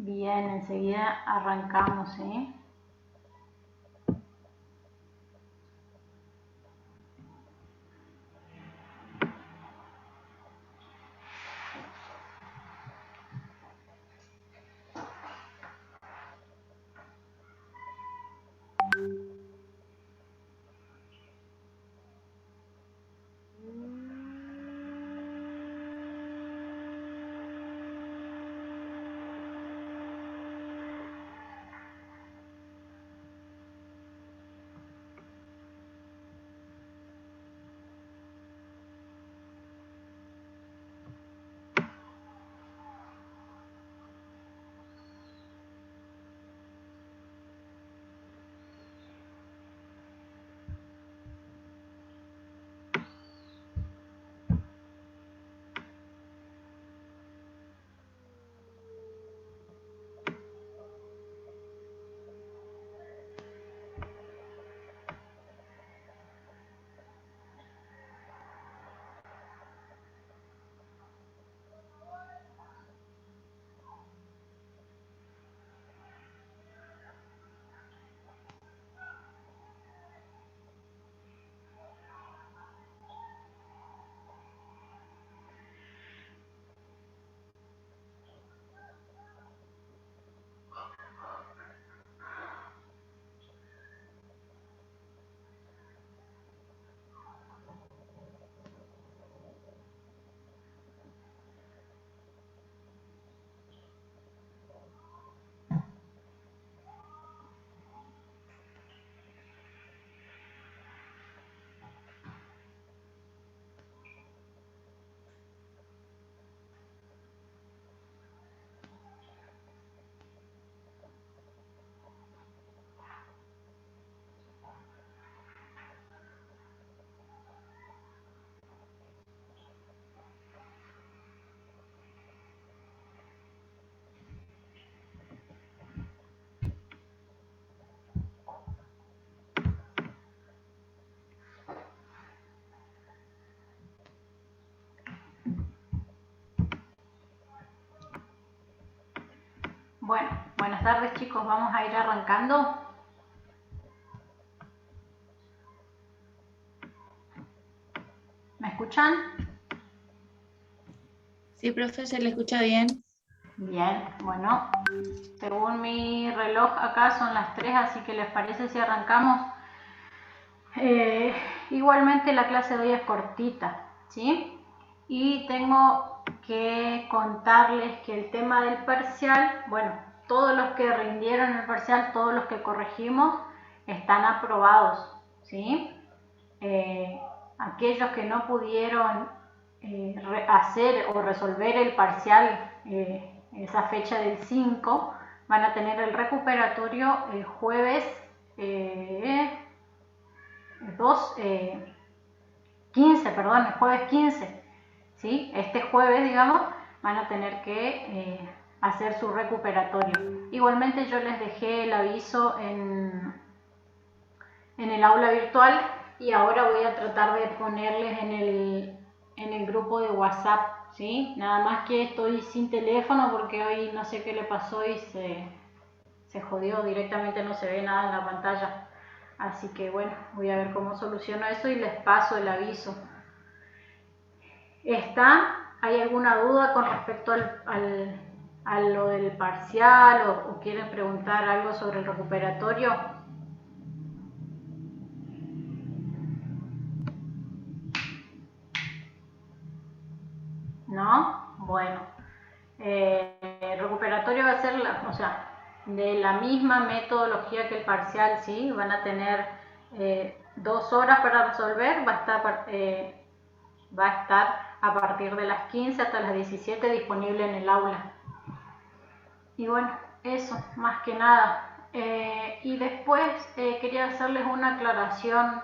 Bien, enseguida arrancamos, ¿sí? Bueno, buenas tardes chicos, vamos a ir arrancando. ¿Me escuchan? Sí, profe, se le escucha bien. Bien, bueno, según mi reloj acá son las 3, así que ¿les parece si arrancamos? Igualmente la clase de hoy es cortita, ¿sí? Y tengo que contarles que el tema del parcial, bueno, todos los que rindieron el parcial, todos los que corregimos, están aprobados, ¿sí? Aquellos que no pudieron hacer o resolver el parcial esa fecha del 5 van a tener el recuperatorio el jueves 15, perdón, el jueves 15, ¿sí? Este jueves, digamos, van a tener que hacer su recuperatorio. Igualmente yo les dejé el aviso en el aula virtual y ahora voy a tratar de ponerles en el grupo de WhatsApp, ¿sí? Nada más que estoy sin teléfono porque hoy no sé qué le pasó y se jodió, directamente no se ve nada en la pantalla. Así que bueno, voy a ver cómo soluciono eso y les paso el aviso. ¿Hay alguna duda con respecto a lo del parcial o quieren preguntar algo sobre el recuperatorio? ¿No? Bueno, el recuperatorio va a ser, de la misma metodología que el parcial, ¿sí? Van a tener 2 horas para resolver, va a estar a partir de las 15 hasta las 17 disponible en el aula. Y bueno, eso, más que nada. Y después quería hacerles una aclaración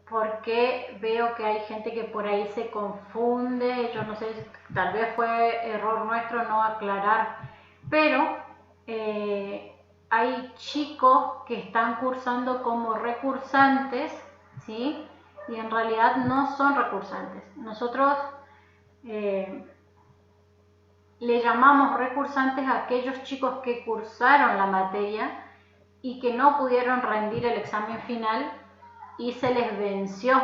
porque veo que hay gente que por ahí se confunde, yo no sé, tal vez fue error nuestro no aclarar, pero hay chicos que están cursando como recursantes, ¿sí? Y en realidad no son recursantes. Nosotros le llamamos recursantes a aquellos chicos que cursaron la materia y que no pudieron rendir el examen final y se les venció.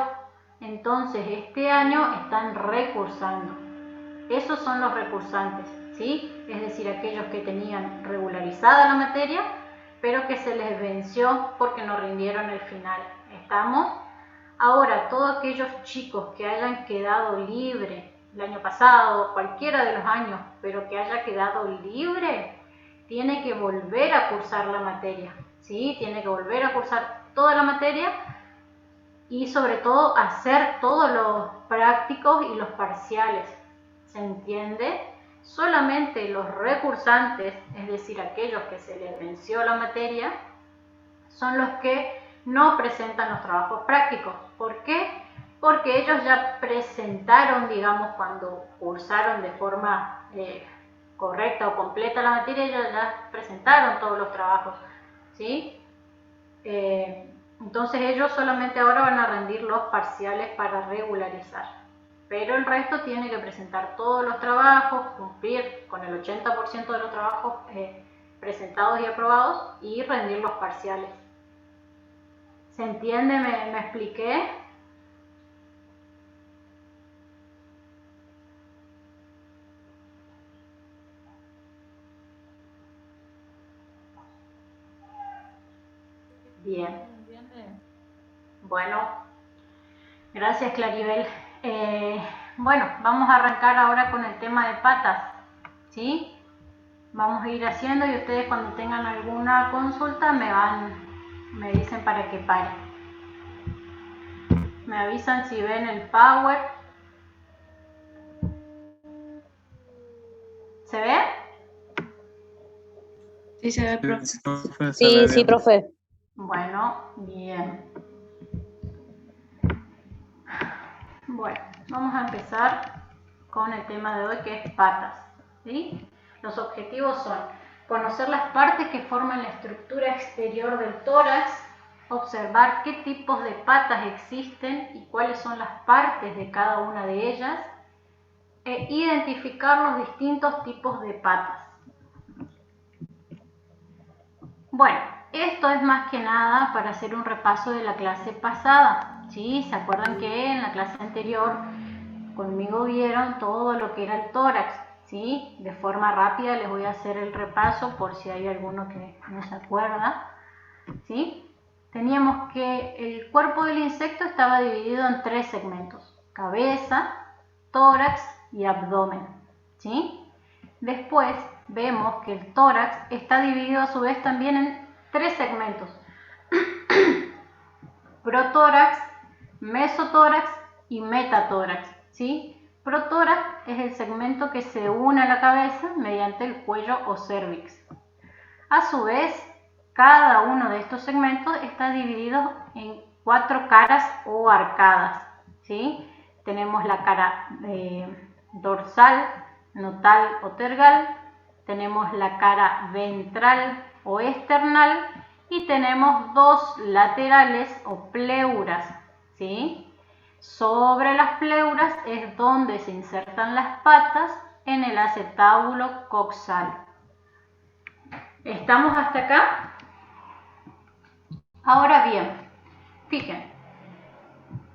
Entonces este año están recursando. Esos son los recursantes, ¿sí? Es decir, aquellos que tenían regularizada la materia, pero que se les venció porque no rindieron el final. ¿Estamos? Ahora, todos aquellos chicos que hayan quedado libre el año pasado, cualquiera de los años, pero que haya quedado libre, tiene que volver a cursar la materia, ¿sí? Tiene que volver a cursar toda la materia y sobre todo hacer todos los prácticos y los parciales. ¿Se entiende? Solamente los recursantes, es decir, aquellos que se les venció la materia, son los que no presentan los trabajos prácticos. ¿Por qué? Porque ellos ya presentaron, digamos, cuando cursaron de forma correcta o completa la materia, ellos ya presentaron todos los trabajos, ¿sí? Entonces ellos solamente ahora van a rendir los parciales para regularizar. Pero el resto tiene que presentar todos los trabajos, cumplir con el 80% de los trabajos presentados y aprobados y rendir los parciales. ¿Se entiende? ¿Me expliqué? Bien. Bueno, gracias Claribel. Bueno, vamos a arrancar ahora con el tema de patas, ¿sí? Vamos a ir haciendo y ustedes cuando tengan alguna consulta me dicen para que pare. Me avisan si ven el Power. ¿Se ve? Sí, se ve, profe. Sí, profe. Bueno, bien. Bueno, vamos a empezar con el tema de hoy, que es patas, ¿sí? Los objetivos son conocer las partes que forman la estructura exterior del tórax, observar qué tipos de patas existen y cuáles son las partes de cada una de ellas, e identificar los distintos tipos de patas. Bueno, esto es más que nada para hacer un repaso de la clase pasada, ¿sí? ¿Se acuerdan que en la clase anterior conmigo vieron todo lo que era el tórax? ¿Sí? De forma rápida les voy a hacer el repaso por si hay alguno que no se acuerda, ¿sí? Teníamos que el cuerpo del insecto estaba dividido en 3 segmentos: cabeza, tórax y abdomen, ¿sí? Después vemos que el tórax está dividido a su vez también en 3 segmentos: protórax, mesotórax y metatórax, ¿sí? Protórax es el segmento que se une a la cabeza mediante el cuello o cérvix. A su vez, cada uno de estos segmentos está dividido en 4 caras o arcadas, ¿sí? Tenemos la cara dorsal, notal o tergal, tenemos la cara ventral o external y tenemos 2 laterales o pleuras, ¿sí? Sobre las pleuras es donde se insertan las patas en el acetábulo coxal. ¿Estamos hasta acá? Ahora bien, fíjense,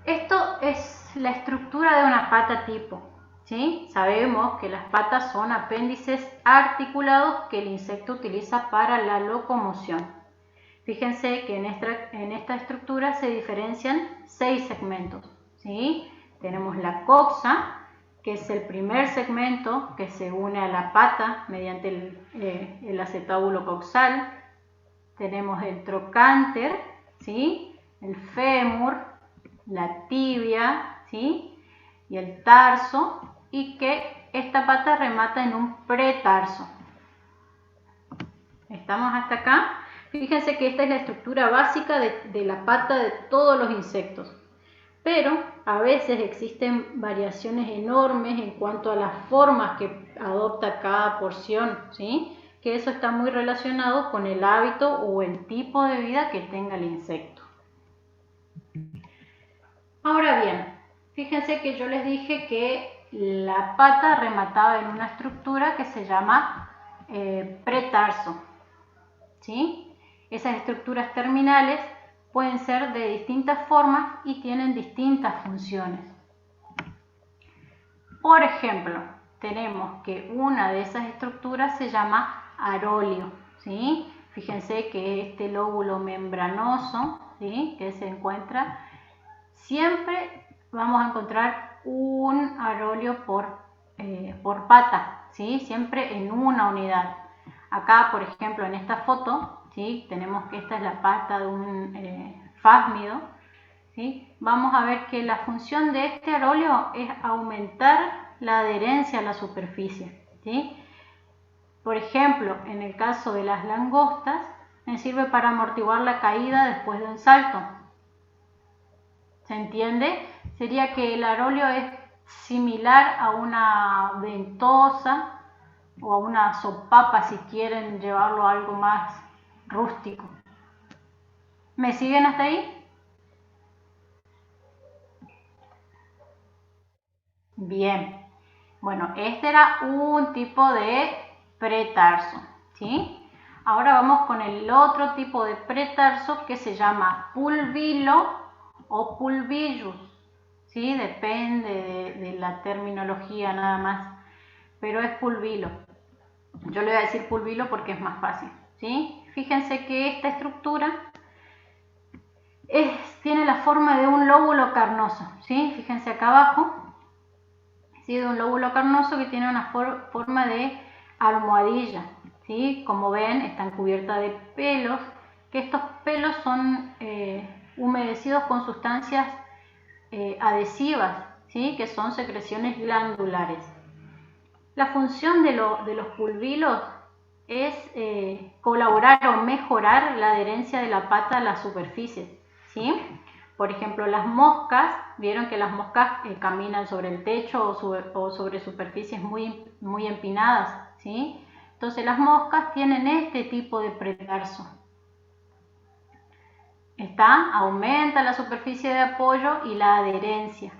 esto es la estructura de una pata tipo, ¿sí? Sabemos que las patas son apéndices articulados que el insecto utiliza para la locomoción. Fíjense que en esta estructura se diferencian 6 segmentos, ¿sí? Tenemos la coxa, que es el primer segmento que se une a la pata mediante el acetábulo coxal. Tenemos el trocánter, ¿sí? El fémur, la tibia, ¿sí? Y el tarso, y que esta pata remata en un pretarso. ¿Estamos hasta acá? Fíjense que esta es la estructura básica de la pata de todos los insectos. Pero a veces existen variaciones enormes en cuanto a las formas que adopta cada porción, ¿sí? Que eso está muy relacionado con el hábito o el tipo de vida que tenga el insecto. Ahora bien, fíjense que yo les dije que la pata rematada en una estructura que se llama pretarso, ¿sí? Esas estructuras terminales pueden ser de distintas formas y tienen distintas funciones. Por ejemplo, tenemos que una de esas estructuras se llama aróleo, ¿sí? Fíjense que este lóbulo membranoso, ¿sí?, que se encuentra, siempre vamos a encontrar un aróleo por pata, ¿sí?, siempre en una unidad. Acá, por ejemplo, en esta foto, ¿sí?, tenemos que esta es la pata de un fásmido, ¿sí? Vamos a ver que la función de este aróleo es aumentar la adherencia a la superficie, ¿sí? Por ejemplo, en el caso de las langostas, me sirve para amortiguar la caída después de un salto. ¿Se entiende? Sería que el aróleo es similar a una ventosa o a una sopapa, si quieren llevarlo a algo más rústico. ¿Me siguen hasta ahí? Bien. Bueno, este era un tipo de pretarso, ¿sí? Ahora vamos con el otro tipo de pretarso que se llama pulvilo o pulvillus, ¿sí? Depende de la terminología nada más, pero es pulvilo. Yo le voy a decir pulvilo porque es más fácil, ¿sí? Fíjense que esta estructura tiene la forma de un lóbulo carnoso, ¿sí? Fíjense acá abajo, ¿sí?, de un lóbulo carnoso que tiene una forma de almohadilla, ¿sí? Como ven, están cubiertas de pelos, que estos pelos son humedecidos con sustancias adhesivas, ¿sí?, que son secreciones glandulares. La función de los pulvilos es colaborar o mejorar la adherencia de la pata a la superficie, ¿sí? Por ejemplo, las moscas, vieron que las moscas caminan sobre el techo o sobre superficies muy empinadas, ¿sí? Entonces las moscas tienen este tipo de pretarso. Aumenta la superficie de apoyo y la adherencia.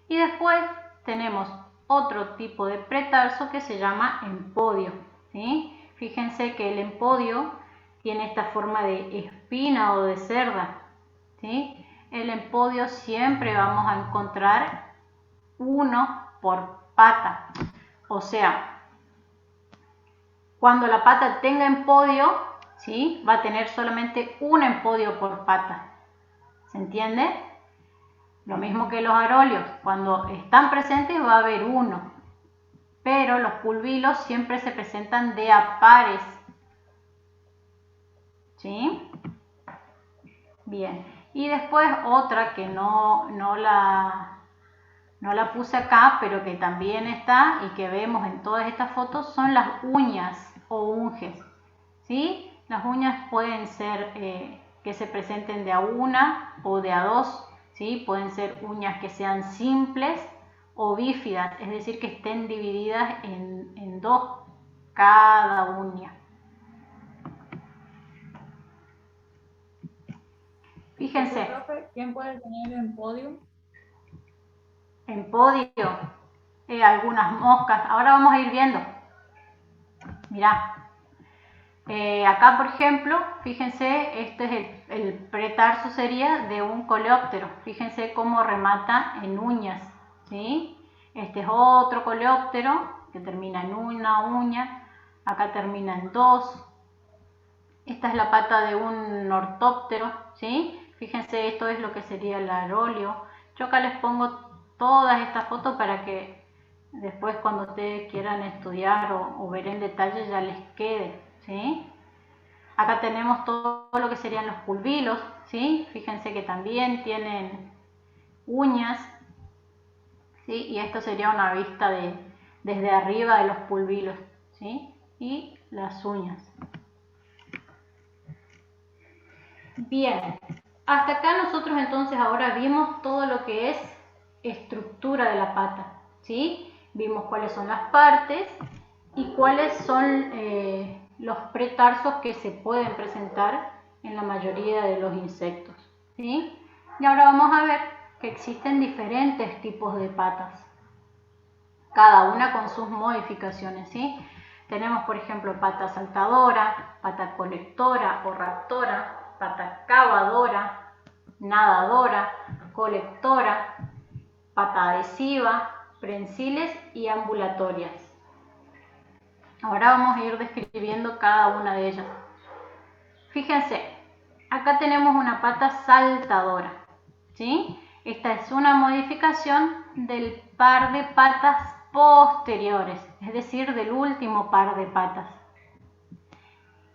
Y después tenemos otro tipo de pretarso que se llama empodio, ¿sí? Fíjense que el empodio tiene esta forma de espina o de cerda, ¿sí? El empodio siempre vamos a encontrar uno por pata, o sea, cuando la pata tenga empodio, ¿sí?, va a tener solamente un empodio por pata. ¿Se entiende? Lo mismo que los aróleos, cuando están presentes va a haber uno, pero los pulvilos siempre se presentan de a pares, ¿sí? Bien, y después otra que no la puse acá, pero que también está y que vemos en todas estas fotos, son las uñas o unges, ¿sí? Las uñas pueden ser que se presenten de a una o de a dos, ¿sí? Pueden ser uñas que sean simples o bífidas, es decir, que estén divididas en dos cada uña. Fíjense. Profe, ¿quién puede tener empodio? Empodio, algunas moscas. Ahora vamos a ir viendo. Mirá. Acá, por ejemplo, fíjense, este es el pretarso, sería de un coleóptero. Fíjense cómo remata en uñas, ¿sí? Este es otro coleóptero que termina en una uña. Acá termina en dos. Esta es la pata de un ortóptero, ¿sí? Fíjense, esto es lo que sería el aróleo. Yo acá les pongo todas estas fotos para que después cuando ustedes quieran estudiar o ver en detalle ya les quede, ¿sí? Acá tenemos todo lo que serían los pulvilos, ¿sí? Fíjense que también tienen uñas, ¿sí? Y esto sería una vista desde arriba de los pulvilos, ¿sí? Y las uñas. Bien, hasta acá nosotros entonces ahora vimos todo lo que es estructura de la pata, ¿sí? Vimos cuáles son las partes y cuáles son los pretarsos que se pueden presentar en la mayoría de los insectos, ¿sí? Y ahora vamos a ver que existen diferentes tipos de patas. cada una con sus modificaciones, ¿sí? Tenemos, por ejemplo, pata saltadora, pata colectora o raptora, pata cavadora, nadadora, colectora, pata adhesiva, prensiles y ambulatorias. Ahora vamos a ir describiendo cada una de ellas. Fíjense, acá tenemos una pata saltadora, ¿sí? Esta es una modificación del par de patas posteriores, es decir, del último par de patas.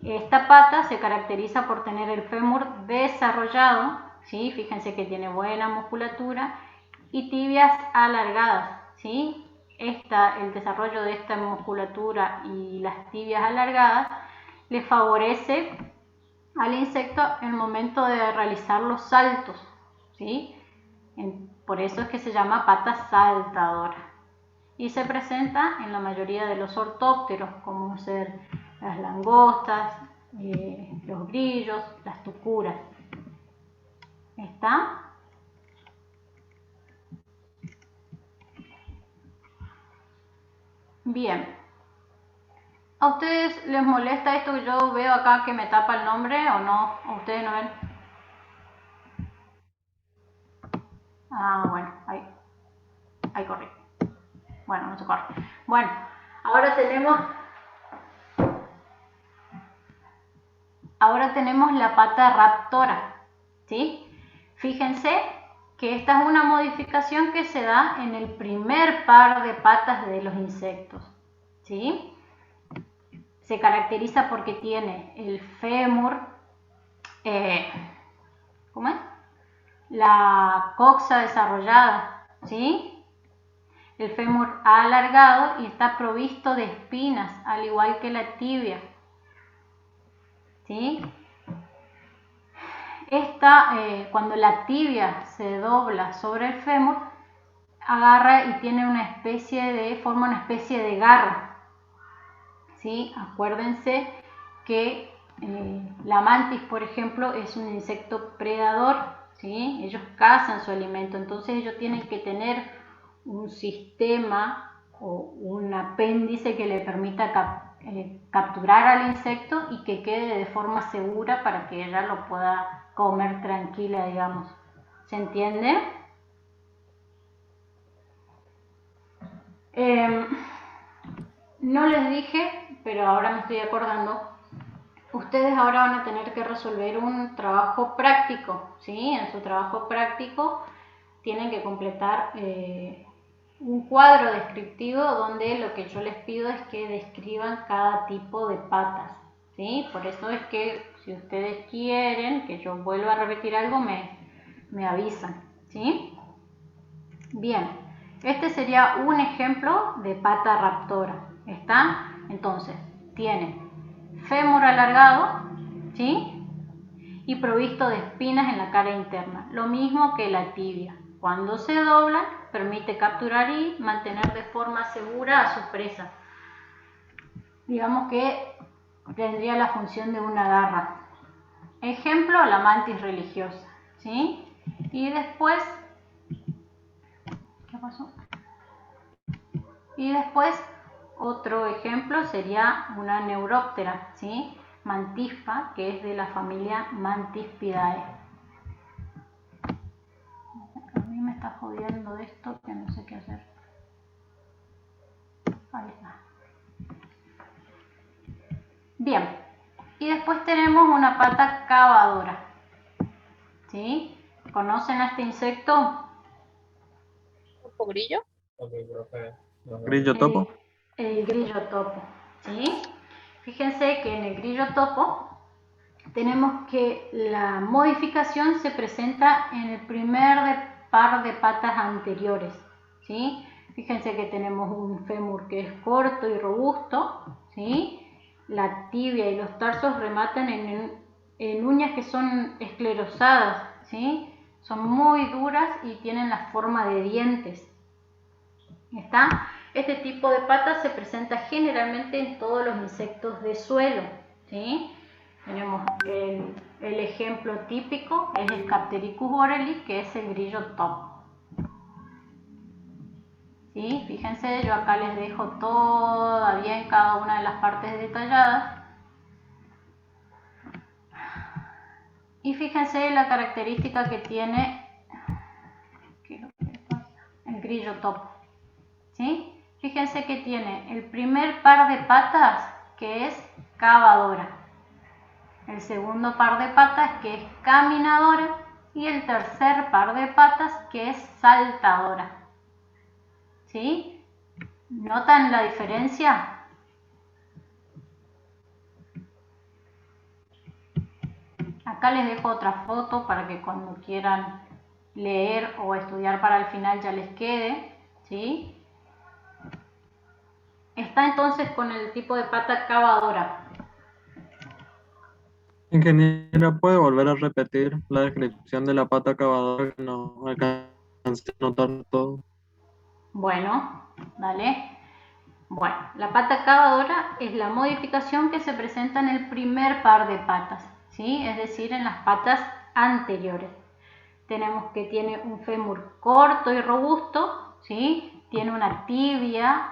Esta pata se caracteriza por tener el fémur desarrollado, ¿sí? Fíjense que tiene buena musculatura y tibias alargadas, ¿sí? El desarrollo de esta musculatura y las tibias alargadas le favorece al insecto en el momento de realizar los saltos, ¿sí? Por eso es que se llama pata saltadora y se presenta en la mayoría de los ortópteros, como ser las langostas, los grillos, las tucuras. ¿Está? Bien. ¿A ustedes les molesta esto que yo veo acá que me tapa el nombre o no? ¿A ustedes no ven? Ah, bueno, ahí corrí. Bueno, no se corre. Bueno, ahora tenemos la pata raptora, ¿sí? Fíjense que esta es una modificación que se da en el primer par de patas de los insectos, ¿sí? Se caracteriza porque tiene el fémur, ¿cómo es? La coxa desarrollada, ¿sí? El fémur alargado y está provisto de espinas, al igual que la tibia, ¿sí? Cuando la tibia se dobla sobre el fémur, agarra y forma una especie de garra, ¿sí? Acuérdense que la mantis, por ejemplo, es un insecto predador, ¿sí? Ellos cazan su alimento, entonces ellos tienen que tener un sistema o un apéndice que le permita capturar al insecto y que quede de forma segura para que ella lo pueda comer tranquila, digamos. ¿Se entiende? No les dije, pero ahora me estoy acordando, ustedes ahora van a tener que resolver un trabajo práctico, ¿sí? En su trabajo práctico tienen que completar un cuadro descriptivo donde lo que yo les pido es que describan cada tipo de patas, ¿sí? Por eso es que si ustedes quieren que yo vuelva a repetir algo, me avisan, ¿sí? Bien, este sería un ejemplo de pata raptora, ¿está? Entonces, tiene fémur alargado, ¿sí? Y provisto de espinas en la cara interna, lo mismo que la tibia. Cuando se doblan, permite capturar y mantener de forma segura a su presa. Digamos que tendría la función de una garra. Ejemplo, la mantis religiosa, ¿sí? Y después, ¿qué pasó? Y después, otro ejemplo sería una neuróptera, ¿sí? Mantispa, que es de la familia Mantispidae. A mí me está jodiendo esto que no sé qué hacer. Ahí está. Bien, y después tenemos una pata cavadora, ¿sí? ¿Conocen a este insecto? ¿Un grillo? ¿Grillo topo? El grillo topo, ¿sí? Fíjense que en el grillo topo tenemos que la modificación se presenta en el primer par de patas anteriores, ¿sí? Fíjense que tenemos un fémur que es corto y robusto, ¿sí? La tibia y los tarsos rematan en uñas que son esclerosadas, ¿sí? Son muy duras y tienen la forma de dientes. ¿Está? Este tipo de patas se presenta generalmente en todos los insectos de suelo, ¿sí? Tenemos el ejemplo típico, es el Captericus borelis, que es el grillo topo. ¿sí? Fíjense, yo acá les dejo toda bien cada una de las partes detalladas. Y fíjense la característica que tiene el grillo topo, ¿sí? Fíjense que tiene el primer par de patas, que es cavadora, el segundo par de patas, que es caminadora, y el tercer par de patas, que es saltadora, ¿sí? ¿Notan la diferencia? Acá les dejo otra foto para que cuando quieran leer o estudiar para el final ya les quede, ¿sí? Está entonces con el tipo de pata cavadora. Ingeniera, ¿puede volver a repetir la descripción de la pata cavadora que no alcancé a notar todo? Bueno, dale. Bueno, la pata cavadora es la modificación que se presenta en el primer par de patas, ¿sí? Es decir, en las patas anteriores. Tenemos que tiene un fémur corto y robusto, ¿sí? Tiene una tibia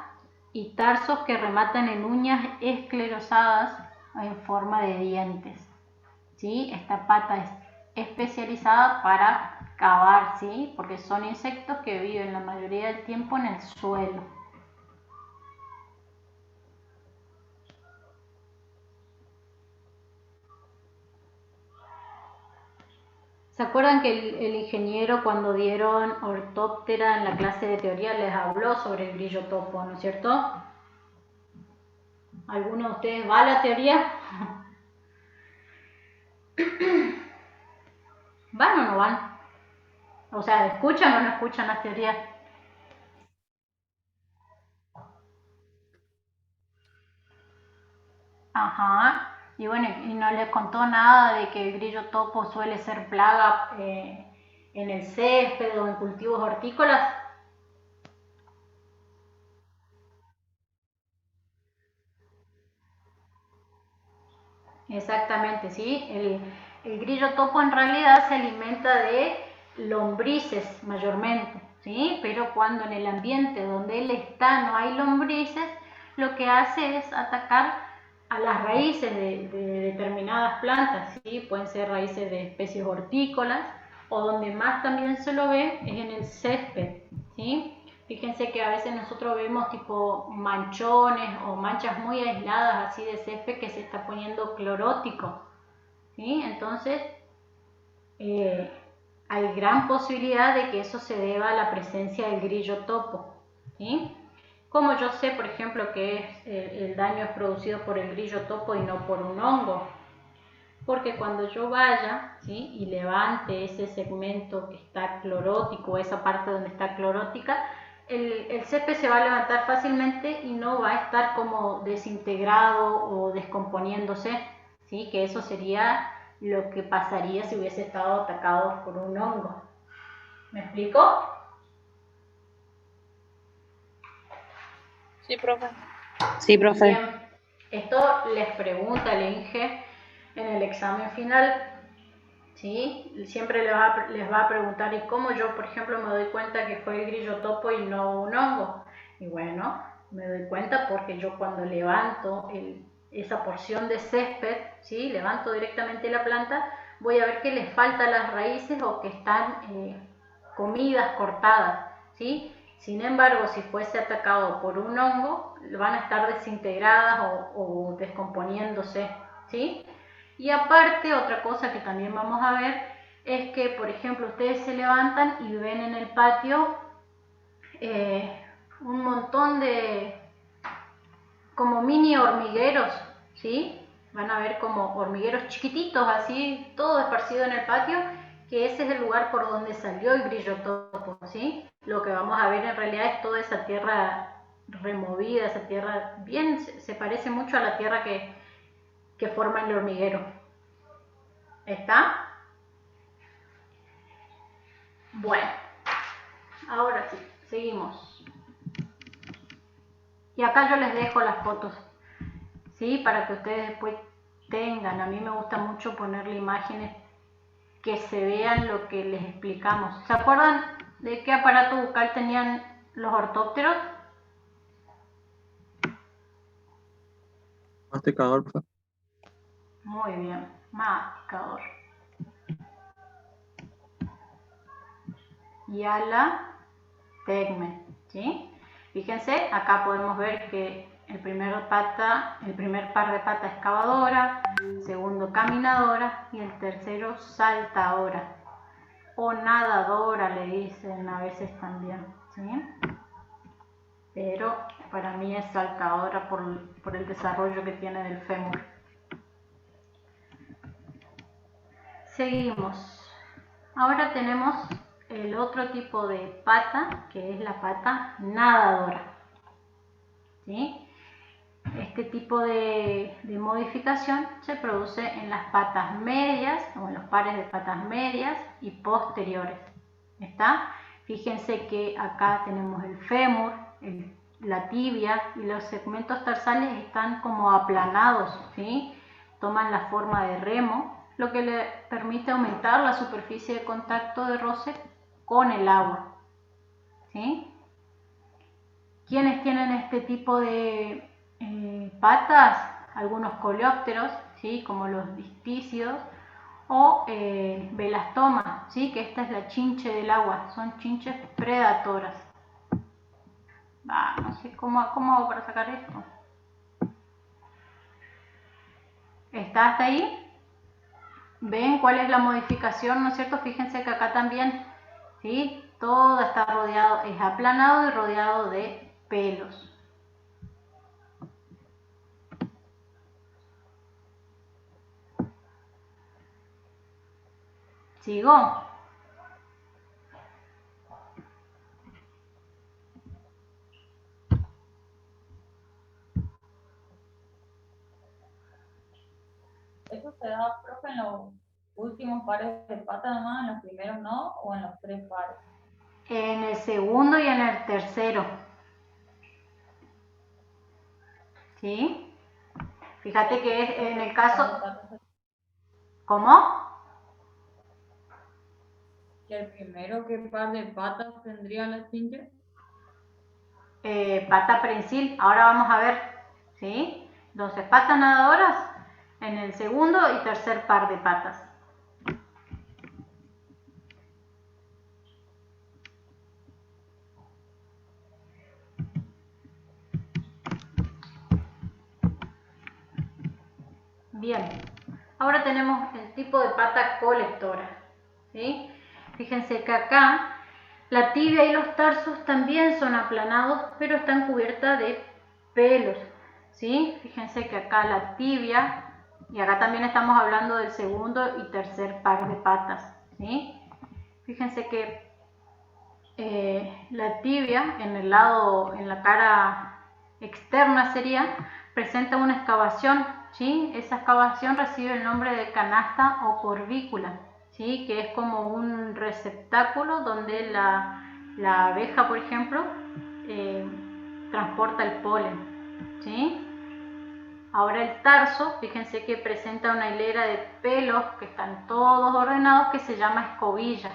y tarsos que rematan en uñas esclerosadas en forma de dientes, ¿sí? Esta pata es especializada para cavar, ¿sí? Porque son insectos que viven la mayoría del tiempo en el suelo. ¿Se acuerdan que el ingeniero cuando dieron ortóptera en la clase de teoría les habló sobre el grillo topo, ¿no es cierto? ¿Alguno de ustedes va a la teoría? ¿Van o no van? O sea, ¿escuchan o no escuchan las teorías? Ajá. Y bueno, y no les contó nada de que el grillo topo suele ser plaga en el césped o en cultivos hortícolas. Exactamente, sí. El grillo topo en realidad se alimenta de lombrices mayormente, ¿sí? Pero cuando en el ambiente donde él está no hay lombrices, lo que hace es atacar a las raíces de determinadas plantas, ¿sí? Pueden ser raíces de especies hortícolas o donde más también se lo ve es en el césped, ¿sí? Fíjense que a veces nosotros vemos tipo manchones o manchas muy aisladas así de césped que se está poniendo clorótico, ¿sí? Entonces eh, hay gran posibilidad de que eso se deba a la presencia del grillo topo, ¿sí? Como yo sé, por ejemplo, que el daño es producido por el grillo topo y no por un hongo, porque cuando yo vaya, ¿sí? Y levante ese segmento que está clorótico, esa parte donde está clorótica, el césped se va a levantar fácilmente y no va a estar como desintegrado o descomponiéndose, ¿sí? Que eso sería lo que pasaría si hubiese estado atacado por un hongo. ¿Me explico? Sí, profe. Sí, profe. Bien, esto les pregunta el INGE en el examen final, ¿sí? Siempre les va a preguntar, ¿y cómo yo, por ejemplo, me doy cuenta que fue el grillo topo y no un hongo? Y bueno, me doy cuenta porque yo cuando levanto esa porción de césped, ¿sí? Levanto directamente la planta, voy a ver que les faltan las raíces o que están comidas, cortadas, ¿sí? Sin embargo, si fuese atacado por un hongo, van a estar desintegradas o descomponiéndose, ¿sí? Y aparte, otra cosa que también vamos a ver es que, por ejemplo, ustedes se levantan y ven en el patio un montón de como mini hormigueros, ¿sí? Van a ver como hormigueros chiquititos, así, todo esparcido en el patio, que ese es el lugar por donde salió el grillo topo, ¿sí? Lo que vamos a ver en realidad es toda esa tierra removida, esa tierra bien, se parece mucho a la tierra que forma el hormiguero. ¿Está? Bueno, ahora sí, seguimos. Y acá yo les dejo las fotos, ¿sí? Para que ustedes después tengan. A mí me gusta mucho ponerle imágenes que se vean lo que les explicamos. ¿Se acuerdan de qué aparato bucal tenían los ortópteros. Masticador, profe. Muy bien, masticador. Y ala tegmen, ¿sí? Fíjense, acá podemos ver que el primer par de patas excavadora, segundo caminadora y el tercero saltadora o nadadora le dicen a veces también, ¿sí? Pero para mí es saltadora por el desarrollo que tiene del fémur. Seguimos. Ahora tenemos el otro tipo de pata, que es la pata nadadora, ¿sí? Este tipo de modificación se produce en las patas medias o en los pares de patas medias y posteriores. ¿Está? Fíjense que acá tenemos el fémur, la tibia y los segmentos tarsales están como aplanados, ¿sí? Toman la forma de remo, lo que le permite aumentar la superficie de contacto de roce con el agua, ¿sí? ¿Quiénes tienen este tipo de patas? Algunos coleópteros, ¿sí? Como los distícidos, o belastomas, ¿sí? Que esta es la chinche del agua, son chinches predatoras. No sé cómo hago para sacar esto. ¿Está hasta ahí? ¿Ven cuál es la modificación, no es cierto? Fíjense que acá también, ¿sí? Todo está rodeado, es aplanado y rodeado de pelos. ¿Sigo? ¿Eso se da, profe, en los últimos pares de patas nomás, en los primeros no, o en los 3 pares? En el segundo y en el tercero. ¿Sí? Fíjate que es en el caso... ¿Cómo? ¿Que el primero qué par de patas tendría la chinche? Pata prensil, ahora vamos a ver, ¿sí? Entonces, patas nadadoras en el segundo y tercer par de patas. Bien, ahora tenemos el tipo de pata colectora, ¿sí? Fíjense que acá la tibia y los tarsos también son aplanados, pero están cubiertas de pelos, ¿sí? Fíjense que acá la tibia, y acá también estamos hablando del segundo y tercer par de patas, ¿sí? Fíjense que la tibia en la cara externa presenta una excavación, ¿sí? Esa excavación recibe el nombre de canasta o corvícula, ¿sí? Que es como un receptáculo donde la abeja, por ejemplo, transporta el polen, ¿sí? Ahora el tarso, fíjense que presenta una hilera de pelos que están todos ordenados que se llama escobilla,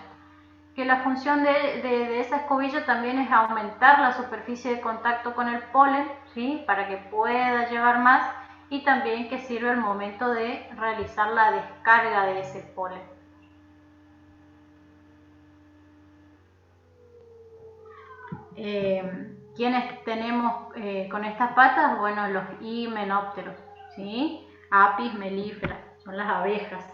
que la función de esa escobilla también es aumentar la superficie de contacto con el polen, ¿sí? Para que pueda llevar más, y también que sirve al momento de realizar la descarga de ese polen. ¿Quiénes tenemos con estas patas? Bueno, los himenópteros, ¿sí? Apis mellifera, son las abejas.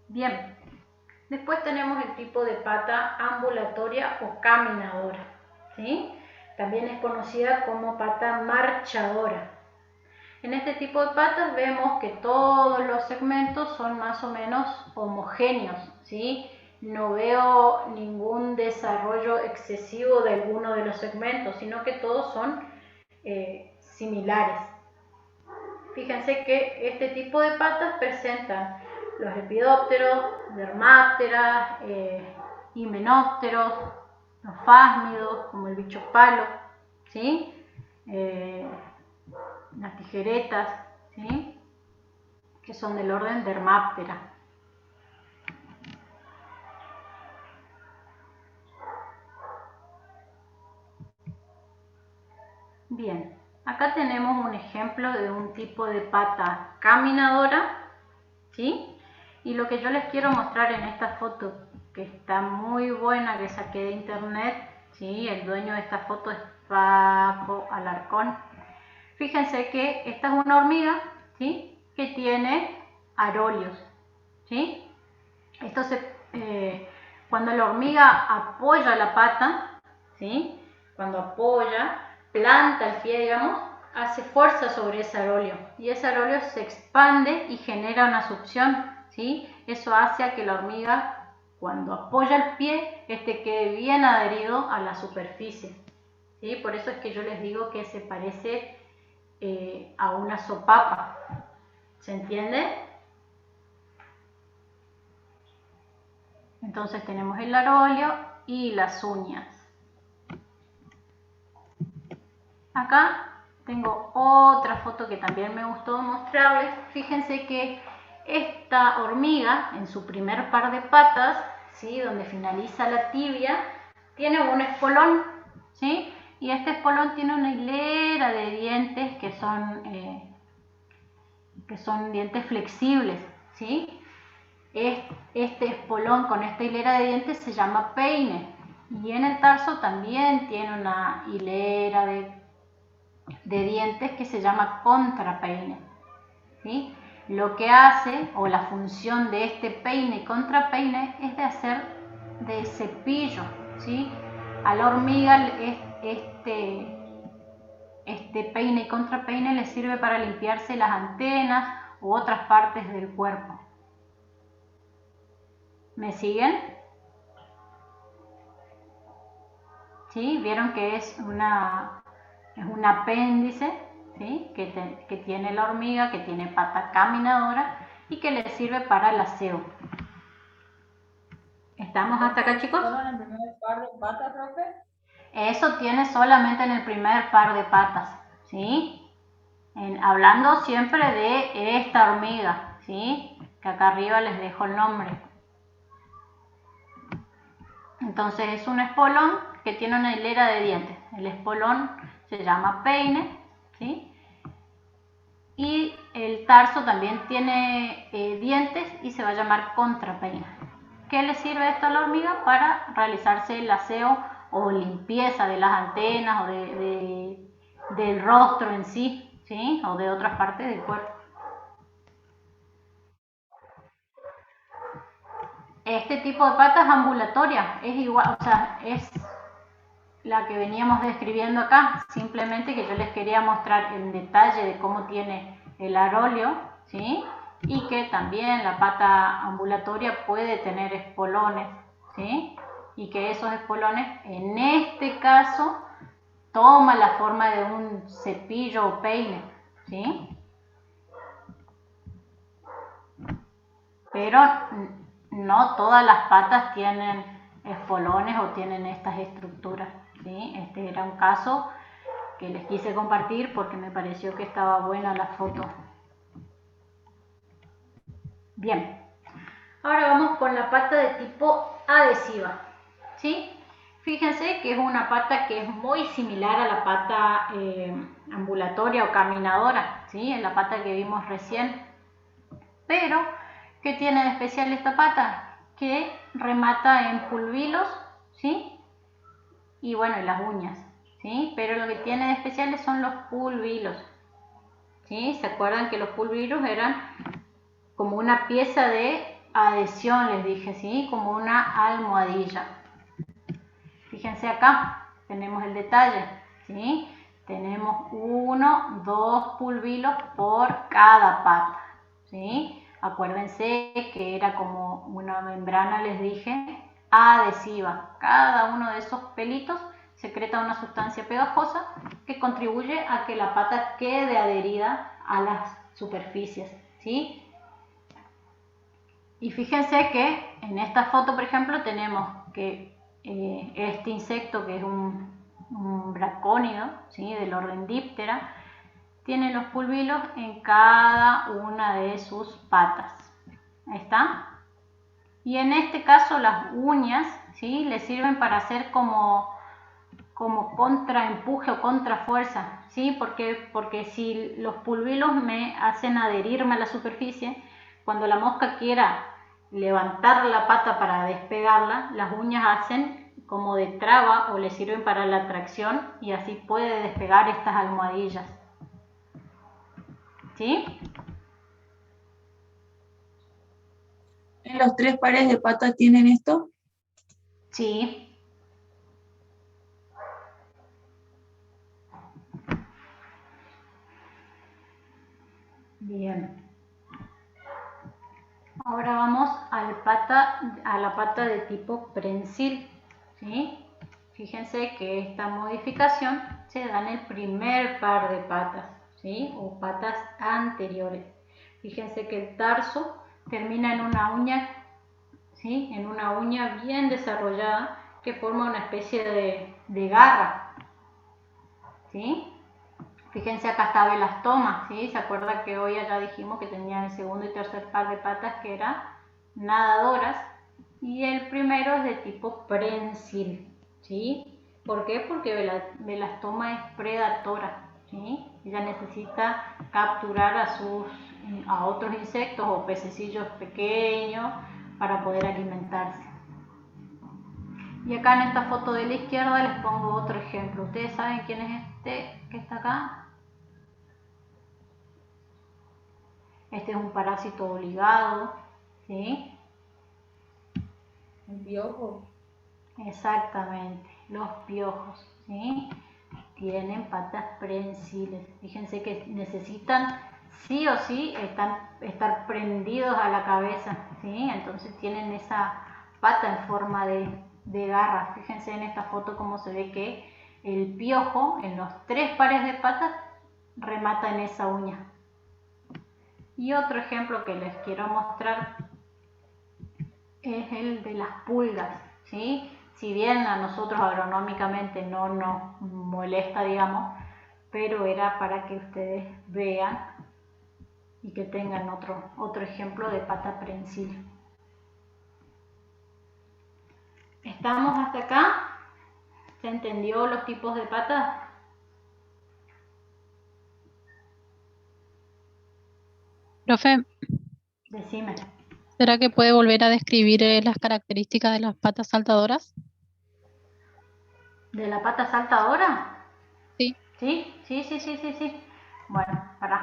Bien, después tenemos el tipo de pata ambulatoria o caminadora, ¿sí? También es conocida como pata marchadora. En este tipo de patas vemos que todos los segmentos son más o menos homogéneos, ¿sí? No veo ningún desarrollo excesivo de alguno de los segmentos, sino que todos son similares. Fíjense que este tipo de patas presentan los lepidópteros, dermápteras, himenópteros, los fásmidos, como el bicho palo, ¿sí? Las tijeretas, ¿sí? que son del orden Dermaptera. Bien, acá tenemos un ejemplo de un tipo de pata caminadora, ¿sí? Y lo que yo les quiero mostrar en esta foto, que está muy buena, que saqué de internet, ¿sí? El dueño de esta foto es Paco Alarcón. Fíjense que esta es una hormiga, ¿sí? Que tiene aroleos, ¿sí? Esto cuando la hormiga apoya la pata, ¿sí? Cuando apoya, planta el pie, digamos, hace fuerza sobre ese aroleo y ese aroleo se expande y genera una succión, ¿sí? Eso hace a que la hormiga, cuando apoya el pie, quede bien adherido a la superficie, ¿sí? Por eso es que yo les digo que se parece a una sopapa. ¿Se entiende? Entonces tenemos el aroleo y las uñas. Acá tengo otra foto que también me gustó mostrarles. Fíjense que esta hormiga, en su primer par de patas, ¿sí? Donde finaliza la tibia, tiene un espolón, ¿sí? Y este espolón tiene una hilera de dientes que son dientes flexibles, ¿sí? Este espolón con esta hilera de dientes se llama peine. Y en el tarso también tiene una hilera de dientes que se llama contrapeine, ¿sí? Lo que hace, o la función de este peine y contrapeine, es de hacer de cepillo, ¿sí? A la hormiga este peine y contrapeine le sirve para limpiarse las antenas u otras partes del cuerpo. ¿Me siguen? ¿Sí? Vieron que es un apéndice, ¿sí? que tiene la hormiga, que tiene pata caminadora y que le sirve para el aseo. ¿Estamos hasta acá, chicos? ¿Solo en el primer par de patas, profe? Eso tiene solamente en el primer par de patas, ¿sí? Hablando siempre de esta hormiga, ¿sí? Que acá arriba les dejo el nombre. Entonces es un espolón que tiene una hilera de dientes. El espolón se llama peine, ¿sí? Y el tarso también tiene dientes y se va a llamar contrapeine. ¿Qué le sirve esto a la hormiga? Para realizarse el aseo o limpieza de las antenas o del rostro en sí, ¿sí? O de otras partes del cuerpo. Este tipo de pata es ambulatoria, es igual, o sea, es la que veníamos describiendo acá, simplemente que yo les quería mostrar en detalle de cómo tiene el aroleo, ¿sí? Y que también la pata ambulatoria puede tener espolones, ¿sí? Y que esos espolones, en este caso, toman la forma de un cepillo o peine, ¿sí? Pero no todas las patas tienen espolones o tienen estas estructuras, ¿sí? Este era un caso que les quise compartir porque me pareció que estaba buena la foto. Bien, ahora vamos con la pata de tipo adhesiva, ¿sí? Fíjense que es una pata que es muy similar a la pata ambulatoria o caminadora, ¿sí? Es la pata que vimos recién, pero ¿qué tiene de especial esta pata? Que remata en pulvilos, ¿sí? Y bueno, y las uñas, ¿sí? Pero lo que tiene de especiales son los pulvilos, ¿sí? ¿Se acuerdan que los pulvilos eran como una pieza de adhesión, les dije, ¿sí? Como una almohadilla. Fíjense acá, tenemos el detalle, ¿sí? Tenemos 1, 2 pulvilos por cada pata, ¿sí? Acuérdense que era como una membrana, les dije, adhesiva. Cada uno de esos pelitos secreta una sustancia pegajosa que contribuye a que la pata quede adherida a las superficies, ¿sí? Y fíjense que en esta foto, por ejemplo, tenemos que este insecto, que es un bracónido, ¿sí? Del orden Diptera, tiene los pulvilos en cada una de sus patas. Ahí está. Y en este caso las uñas, ¿sí?, le sirven para hacer como contraempuje o contrafuerza, ¿sí? Porque si los pulvilos me hacen adherirme a la superficie, cuando la mosca quiera levantar la pata para despegarla, las uñas hacen como de traba o le sirven para la tracción y así puede despegar estas almohadillas. ¿Sí? ¿En los 3 pares de patas tienen esto? Sí. Bien. Ahora vamos a la pata de tipo prensil, ¿sí? Fíjense que esta modificación se da en el primer par de patas, ¿sí?, o patas anteriores. Fíjense que el tarso termina en una uña, ¿sí?, en una uña bien desarrollada que forma una especie de garra, ¿sí? Fíjense, acá está Belastoma, ¿sí? ¿Se acuerda que hoy ya dijimos que tenía el segundo y tercer par de patas que eran nadadoras? Y el primero es de tipo prensil, ¿sí? ¿Por qué? Porque Belastoma es predatora, ¿sí? Ella necesita capturar a otros insectos o pececillos pequeños para poder alimentarse. Y acá en esta foto de la izquierda les pongo otro ejemplo. ¿Ustedes saben quién es este que está acá? Este es un parásito obligado, ¿sí? Un piojo. Exactamente, los piojos, ¿sí? Tienen patas prensiles. Fíjense que necesitan sí o sí estar prendidos a la cabeza, ¿sí? Entonces tienen esa pata en forma de garra. Fíjense en esta foto cómo se ve que el piojo en los 3 pares de patas remata en esa uña. Y otro ejemplo que les quiero mostrar es el de las pulgas, ¿sí? Si bien a nosotros agronómicamente no nos molesta, digamos, pero era para que ustedes vean y que tengan otro ejemplo de pata prensil. ¿Estamos hasta acá? ¿Se entendió los tipos de patas? Profe, Decime. ¿será que puede volver a describir las características de las patas saltadoras? ¿De la pata saltadora? Sí. Sí. Bueno, pará.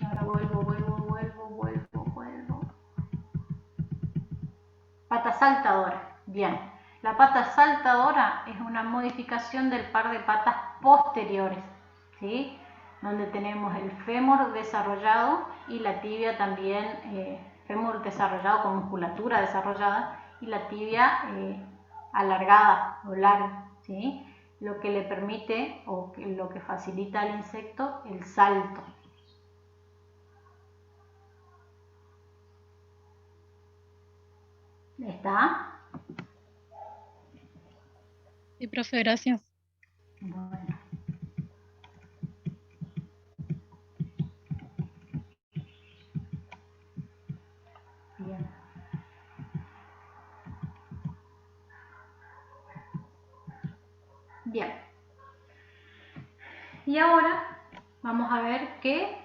Ahora vuelvo. Pata saltadora. Bien. La pata saltadora es una modificación del par de patas posteriores, ¿sí? Donde tenemos el fémur desarrollado y la tibia también, fémur desarrollado con musculatura desarrollada y la tibia alargada o larga, ¿sí? Lo que le permite o lo que facilita al insecto el salto. ¿Está? Sí, profe, gracias. Bueno. Bien. Bien. Y ahora vamos a ver que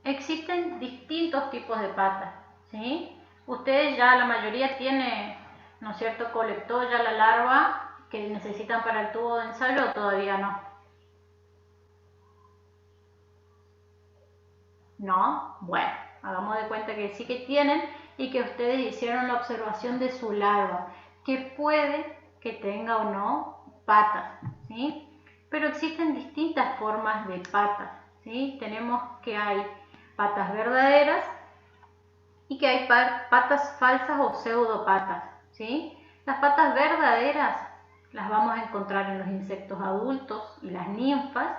existen distintos tipos de patas, ¿sí? Ustedes ya la mayoría tiene, ¿no es cierto?, colectó ya la larva que necesitan para el tubo de ensayo o todavía no. ¿No? Bueno, hagamos de cuenta que sí que tienen y que ustedes hicieron la observación de su larva, que puede que tenga o no patas, ¿sí? Pero existen distintas formas de patas, ¿sí? Tenemos que hay patas verdaderas y que hay patas falsas o pseudopatas, ¿sí? Las patas verdaderas las vamos a encontrar en los insectos adultos y las ninfas,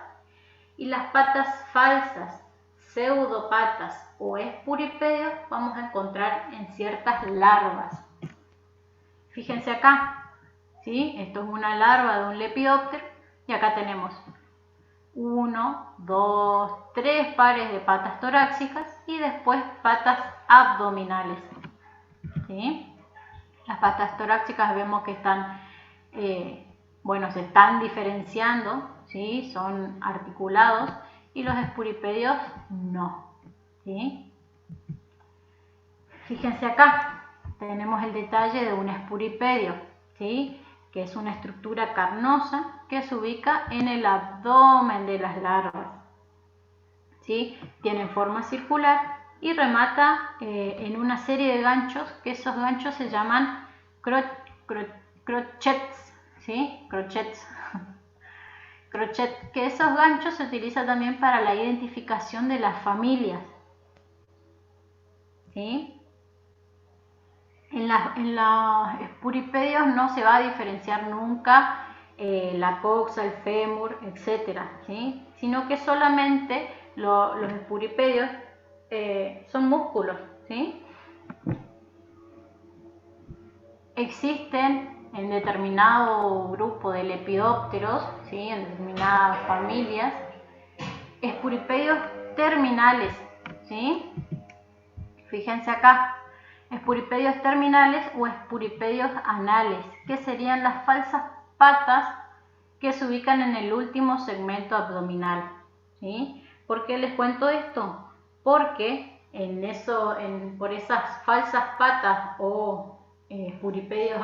y las patas falsas, pseudopatas o espuripedios vamos a encontrar en ciertas larvas. Fíjense acá, ¿sí? Esto es una larva de un lepidóptero y acá tenemos 1, 2, 3 pares de patas torácicas y después patas abdominales. ¿Sí? Las patas torácicas vemos que están, se están diferenciando, ¿sí? Son articulados, y los espuripedios no. ¿Sí? Fíjense acá, tenemos el detalle de un espuripedio, ¿sí? Que es una estructura carnosa que se ubica en el abdomen de las larvas. ¿Sí? Tiene forma circular y remata en una serie de ganchos, que esos ganchos se llaman crochets, ¿sí? Crochets. Crochet, que esos ganchos se utilizan también para la identificación de las familias. ¿Sí? En los espuripedios no se va a diferenciar nunca la coxa, el fémur, etc. ¿Sí? Sino que solamente los espuripedios son músculos. ¿Sí? Existen en determinado grupo de lepidópteros, ¿sí? En determinadas familias, espuripedios terminales. ¿Sí? Fíjense acá. Espuripedios terminales o espuripedios anales, que serían las falsas patas que se ubican en el último segmento abdominal. ¿Sí? ¿Por qué les cuento esto? Porque por esas falsas patas o espuripedios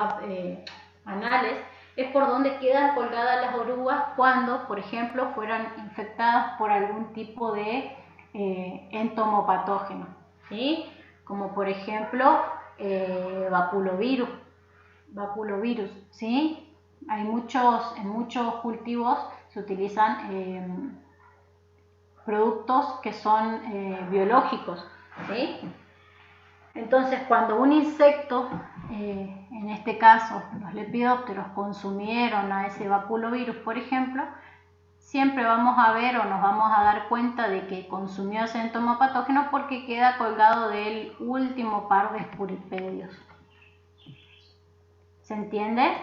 anales es por donde quedan colgadas las orugas cuando, por ejemplo, fueran infectadas por algún tipo de entomopatógeno. ¿Sí? Como por ejemplo vaculovirus, ¿sí? En muchos cultivos se utilizan productos que son biológicos, ¿sí? Entonces, cuando un insecto, en este caso los lepidópteros, consumieron a ese vaculovirus, por ejemplo, siempre vamos a ver o nos vamos a dar cuenta de que consumió ese entomopatógeno porque queda colgado del último par de espuripedios. ¿Se entiende?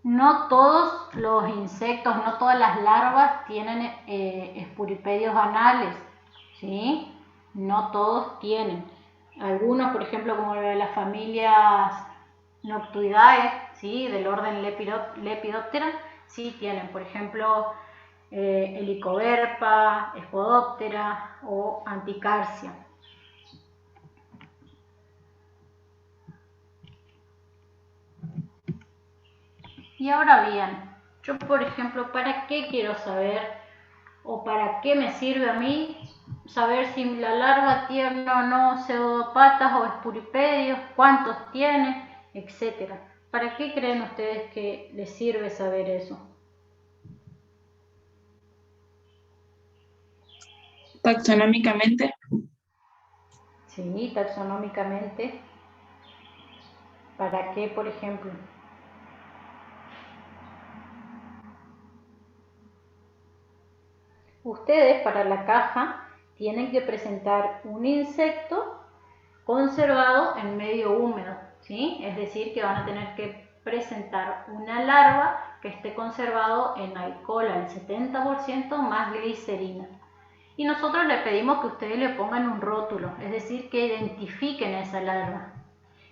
No todos los insectos, no todas las larvas tienen espuripedios anales, ¿sí? No todos tienen. Algunos, por ejemplo, como las familias Noctuidae, ¿sí? Del orden Lepidoptera, sí tienen, por ejemplo, Helicoverpa, Spodoptera o Anticarsia. Y ahora bien, yo por ejemplo, ¿para qué quiero saber o para qué me sirve a mí saber si la larva tiene o no pseudopatas o espuripedios, cuántos tiene, etcétera? ¿Para qué creen ustedes que les sirve saber eso? Taxonómicamente. Sí, taxonómicamente. ¿Para qué, por ejemplo? Ustedes para la caja tienen que presentar un insecto conservado en medio húmedo, ¿sí? Es decir, que van a tener que presentar una larva que esté conservado en alcohol al 70% más glicerina. Y nosotros le pedimos que ustedes le pongan un rótulo, es decir, que identifiquen esa larva.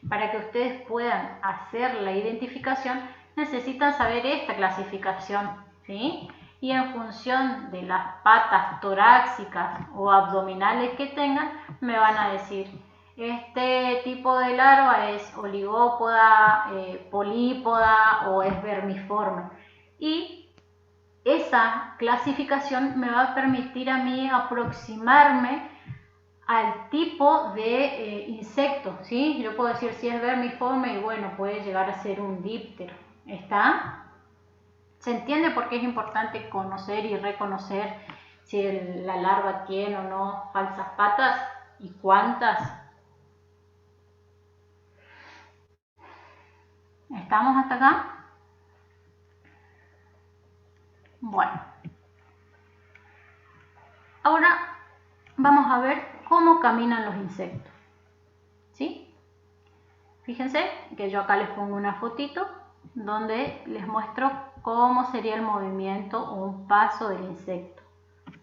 Para que ustedes puedan hacer la identificación, necesitan saber esta clasificación, ¿sí? Y en función de las patas torácicas o abdominales que tengan, me van a decir, este tipo de larva es oligópoda, polípoda o es vermiforme. Y esa clasificación me va a permitir a mí aproximarme al tipo de insecto, ¿sí? Yo puedo decir si es vermiforme y bueno, puede llegar a ser un díptero. ¿Está? ¿Se entiende por qué es importante conocer y reconocer si la larva tiene o no falsas patas y cuántas? ¿Estamos hasta acá? Bueno. Ahora vamos a ver cómo caminan los insectos. ¿Sí? Fíjense que yo acá les pongo una fotito donde les muestro cómo sería el movimiento o un paso del insecto,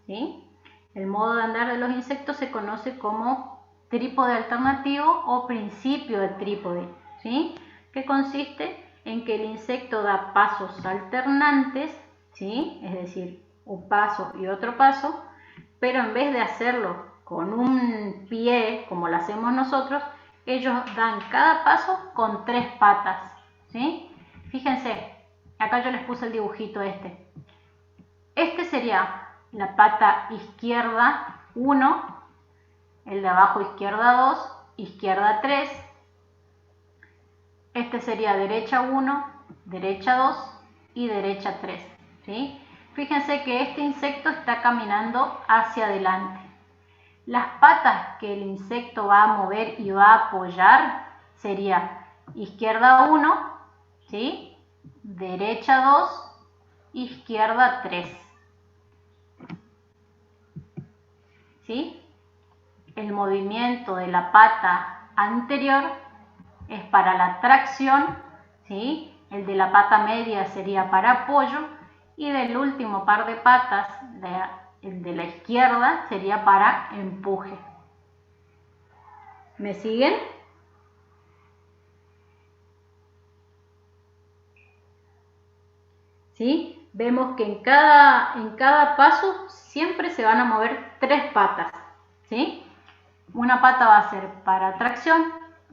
¿sí? El modo de andar de los insectos se conoce como trípode alternativo o principio de trípode, ¿sí? Que consiste en que el insecto da pasos alternantes, ¿sí? Es decir, un paso y otro paso, pero en vez de hacerlo con un pie como lo hacemos nosotros, ellos dan cada paso con 3 patas, ¿sí? Fíjense, acá yo les puse el dibujito este. Este sería la pata izquierda 1, el de abajo izquierda 2, izquierda 3. Este sería derecha 1, derecha 2 y derecha 3, ¿sí? Fíjense que este insecto está caminando hacia adelante. Las patas que el insecto va a mover y va a apoyar sería izquierda 1, ¿sí? Derecha 2, izquierda 3. ¿Sí? El movimiento de la pata anterior es para la tracción, ¿sí? El de la pata media sería para apoyo y del último par de patas, el de la izquierda, sería para empuje. ¿Me siguen? ¿Sí? Vemos que en cada paso siempre se van a mover 3 patas, ¿sí? Una pata va a ser para tracción,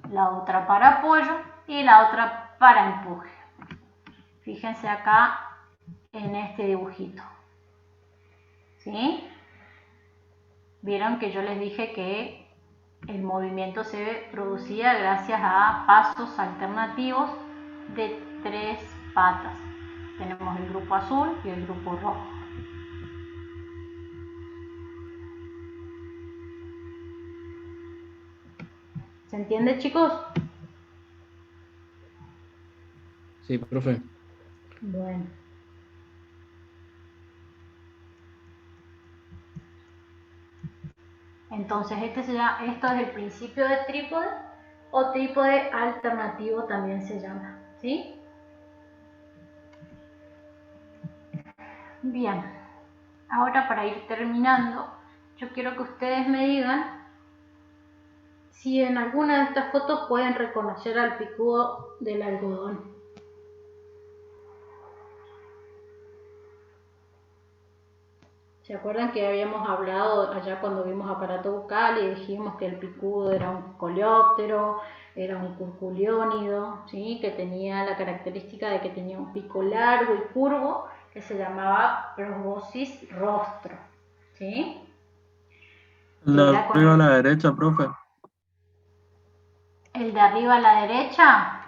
la otra para apoyo y la otra para empuje. Fíjense acá en este dibujito, ¿sí? Vieron que yo les dije que el movimiento se producía gracias a pasos alternativos de 3 patas. Tenemos el grupo azul y el grupo rojo. ¿Se entiende, chicos? Sí, profe. Bueno. Entonces esto es el principio de trípode o trípode alternativo también se llama, ¿sí? Bien, ahora para ir terminando, yo quiero que ustedes me digan si en alguna de estas fotos pueden reconocer al picudo del algodón. ¿Se acuerdan que habíamos hablado allá cuando vimos aparato bucal y dijimos que el picudo era un coleóptero, era un curculiónido, ¿sí? Que tenía la característica de que tenía un pico largo y curvo que se llamaba proboscis rostro, ¿sí? El de arriba a la derecha, profe. ¿El de arriba a la derecha?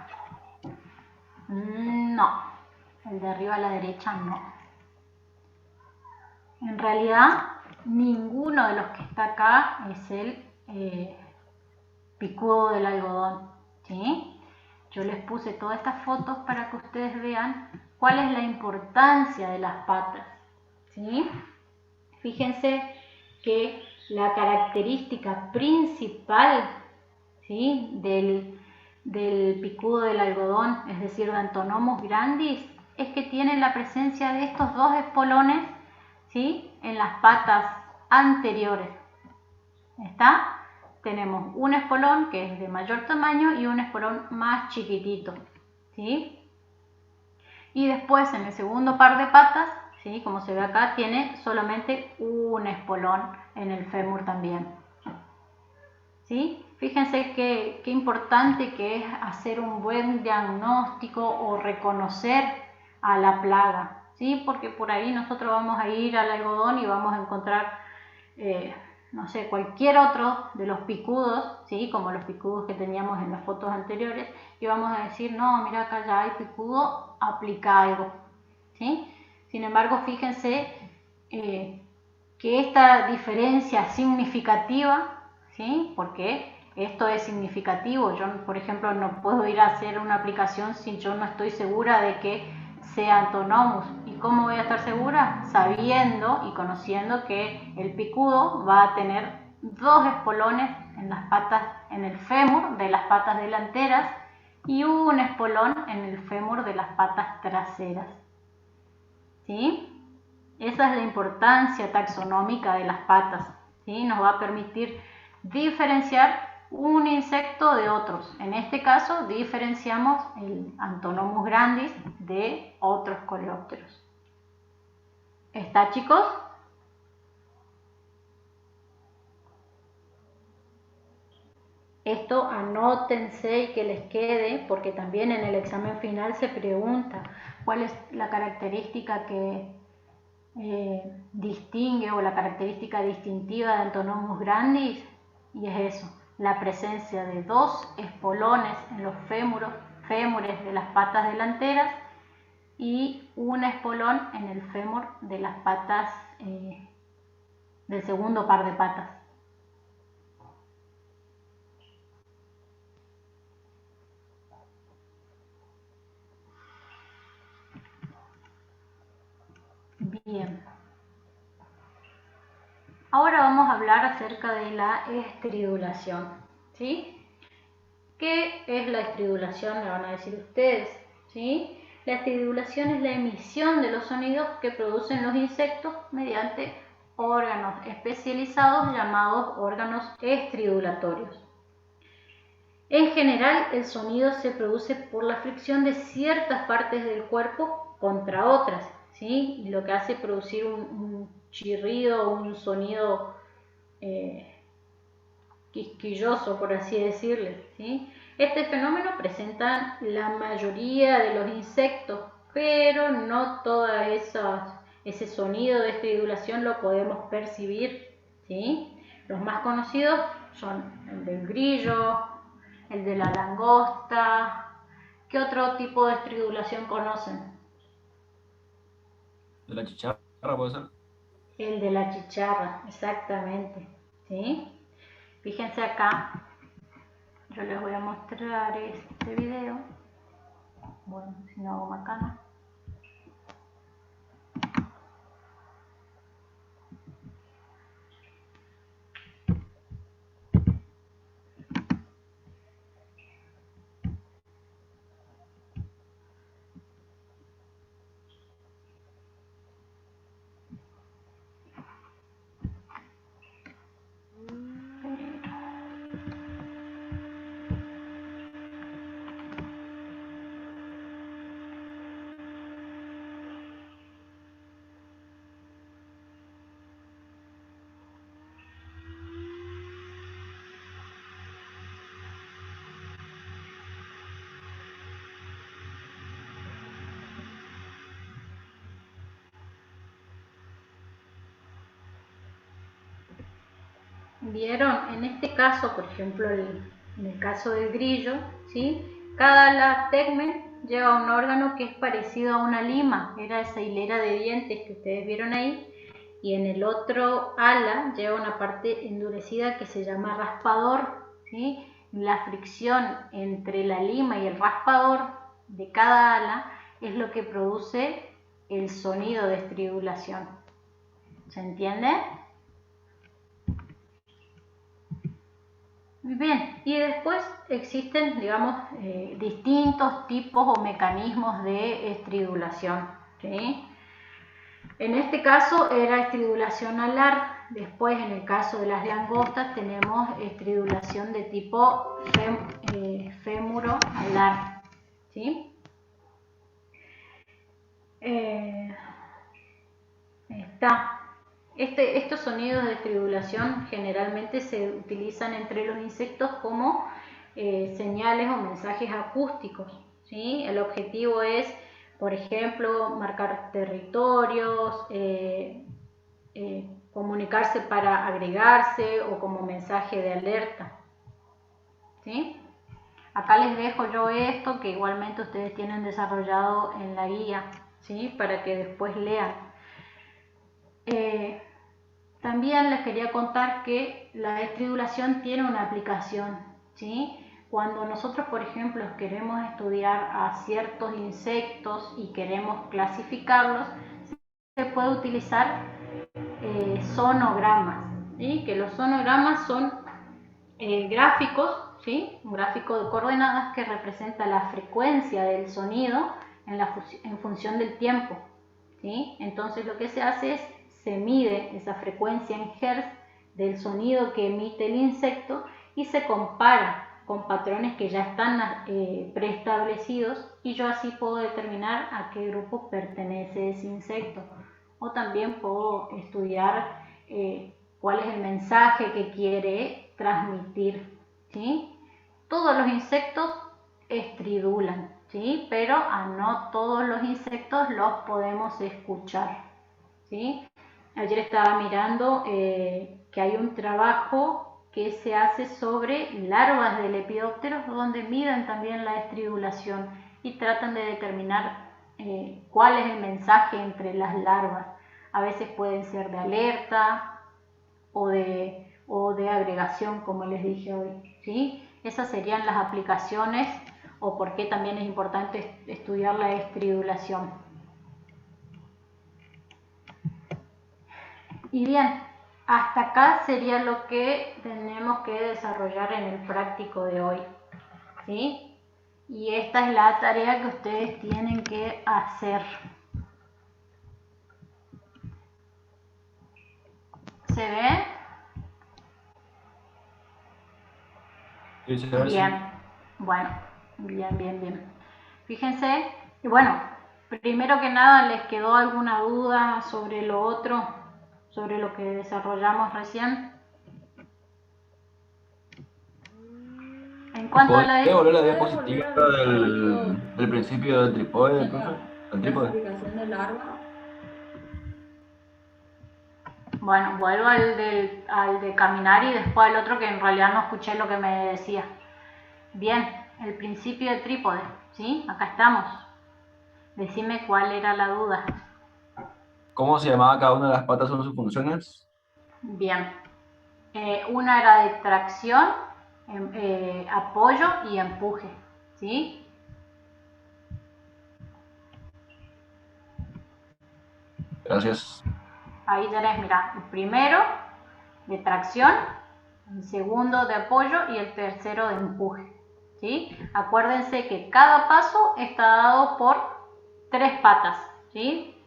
No, el de arriba a la derecha no. En realidad, ninguno de los que está acá es el picudo del algodón, ¿sí? Yo les puse todas estas fotos para que ustedes vean cuál es la importancia de las patas, ¿sí? Fíjense que la característica principal, ¿sí? del picudo del algodón, es decir, de Antonomus grandis, es que tiene la presencia de estos 2 espolones, ¿sí? En las patas anteriores. ¿Está? Tenemos un espolón que es de mayor tamaño y un espolón más chiquitito, ¿sí? Y después en el segundo par de patas, ¿sí? Como se ve acá, tiene solamente un espolón en el fémur también, ¿sí? Fíjense qué importante que es hacer un buen diagnóstico o reconocer a la plaga, ¿sí? Porque por ahí nosotros vamos a ir al algodón y vamos a encontrar, no sé, cualquier otro de los picudos, ¿sí? Como los picudos que teníamos en las fotos anteriores, y vamos a decir, no, mira acá ya hay picudo, aplica algo, ¿sí? Sin embargo, fíjense que esta diferencia significativa, ¿sí? Porque esto es significativo. Yo, por ejemplo, no puedo ir a hacer una aplicación si yo no estoy segura de que sea Antonomus. ¿Y cómo voy a estar segura? Sabiendo y conociendo que el picudo va a tener 2 espolones en las patas, en el fémur de las patas delanteras y un espolón en el fémur de las patas traseras. ¿Sí? Esa es la importancia taxonómica de las patas. ¿Sí? Nos va a permitir diferenciar un insecto de otros. En este caso, diferenciamos el Antonomus grandis de otros coleópteros. ¿Está, chicos? Esto anótense y que les quede, porque también en el examen final se pregunta cuál es la característica que distingue o la característica distintiva de Antonomus grandis, y es eso, la presencia de dos espolones en los fémures de las patas delanteras y un espolón en el fémur de las patas del segundo par de patas. Bien. Ahora vamos a hablar acerca de la estridulación, ¿sí? ¿Qué es la estridulación? Le van a decir ustedes, ¿sí? La estridulación es la emisión de los sonidos que producen los insectos mediante órganos especializados llamados órganos estridulatorios. En general, el sonido se produce por la fricción de ciertas partes del cuerpo contra otras, ¿sí? Y lo que hace producir un chirrido o un sonido quisquilloso, por así decirle, ¿sí? Este fenómeno presenta la mayoría de los insectos, pero no todo ese sonido de estridulación lo podemos percibir, ¿sí? Los más conocidos son el del grillo, el de la langosta. ¿Qué otro tipo de estridulación conocen? ¿De la chicharra puede ser? El de la chicharra, exactamente, ¿sí? Fíjense acá, yo les voy a mostrar este video. Bueno, si no hago macana. ¿Vieron? En este caso, por ejemplo, en el caso del grillo, ¿sí? Cada ala tegmen lleva un órgano que es parecido a una lima, era esa hilera de dientes que ustedes vieron ahí, y en el otro ala lleva una parte endurecida que se llama raspador, ¿sí? La fricción entre la lima y el raspador de cada ala es lo que produce el sonido de estridulación. ¿Se entiende? Muy bien, y después existen, digamos, distintos tipos o mecanismos de estridulación, ¿sí? En este caso era estridulación alar. Después, en el caso de las langostas, tenemos estridulación de tipo fémuro-alar, ¿sí? Estos sonidos de estridulación generalmente se utilizan entre los insectos como señales o mensajes acústicos, ¿sí? El objetivo es, por ejemplo, marcar territorios, comunicarse para agregarse o como mensaje de alerta, ¿sí? Acá les dejo yo esto que igualmente ustedes tienen desarrollado en la guía, ¿sí? Para que después lean. También les quería contar que la estridulación tiene una aplicación, ¿sí? Cuando nosotros, por ejemplo, queremos estudiar a ciertos insectos y queremos clasificarlos, se puede utilizar sonogramas, ¿sí? Que los sonogramas son gráficos, ¿sí? Un gráfico de coordenadas que representa la frecuencia del sonido en función del tiempo, ¿sí? Entonces lo que se hace es, se mide esa frecuencia en Hz del sonido que emite el insecto y se compara con patrones que ya están preestablecidos, y yo así puedo determinar a qué grupo pertenece ese insecto. O también puedo estudiar cuál es el mensaje que quiere transmitir, ¿sí? Todos los insectos estridulan, ¿sí? Pero a no todos los insectos los podemos escuchar, ¿sí? Ayer estaba mirando que hay un trabajo que se hace sobre larvas de lepidópteros donde miden también la estridulación y tratan de determinar cuál es el mensaje entre las larvas. A veces pueden ser de alerta o de agregación, como les dije hoy, ¿sí? Esas serían las aplicaciones o por qué también es importante estudiar la estridulación. Y bien, hasta acá sería lo que tenemos que desarrollar en el práctico de hoy, ¿sí? Y esta es la tarea que ustedes tienen que hacer. ¿Se ve? Sí, se ve, sí. Bien, bueno, bien. Fíjense, y bueno, primero que nada, ¿les quedó alguna duda sobre lo otro, sobre lo que desarrollamos recién? En cuanto a ¿Podría volver la ¿Puede diapositiva volver al del principio del trípode, de profe? la ¿Del trípode? clasificación de larva? Bueno, vuelvo al de caminar y después al otro que en realidad no escuché lo que me decía. Bien, el principio de trípode, ¿sí? Acá estamos. Decime cuál era la duda. ¿Cómo se llamaba cada una de las patas o sus funciones? Bien, una era de tracción, apoyo y empuje, ¿sí? Gracias. Ahí tenés, mira, el primero de tracción, el segundo de apoyo y el tercero de empuje, ¿sí? Acuérdense que cada paso está dado por 3 patas, ¿sí?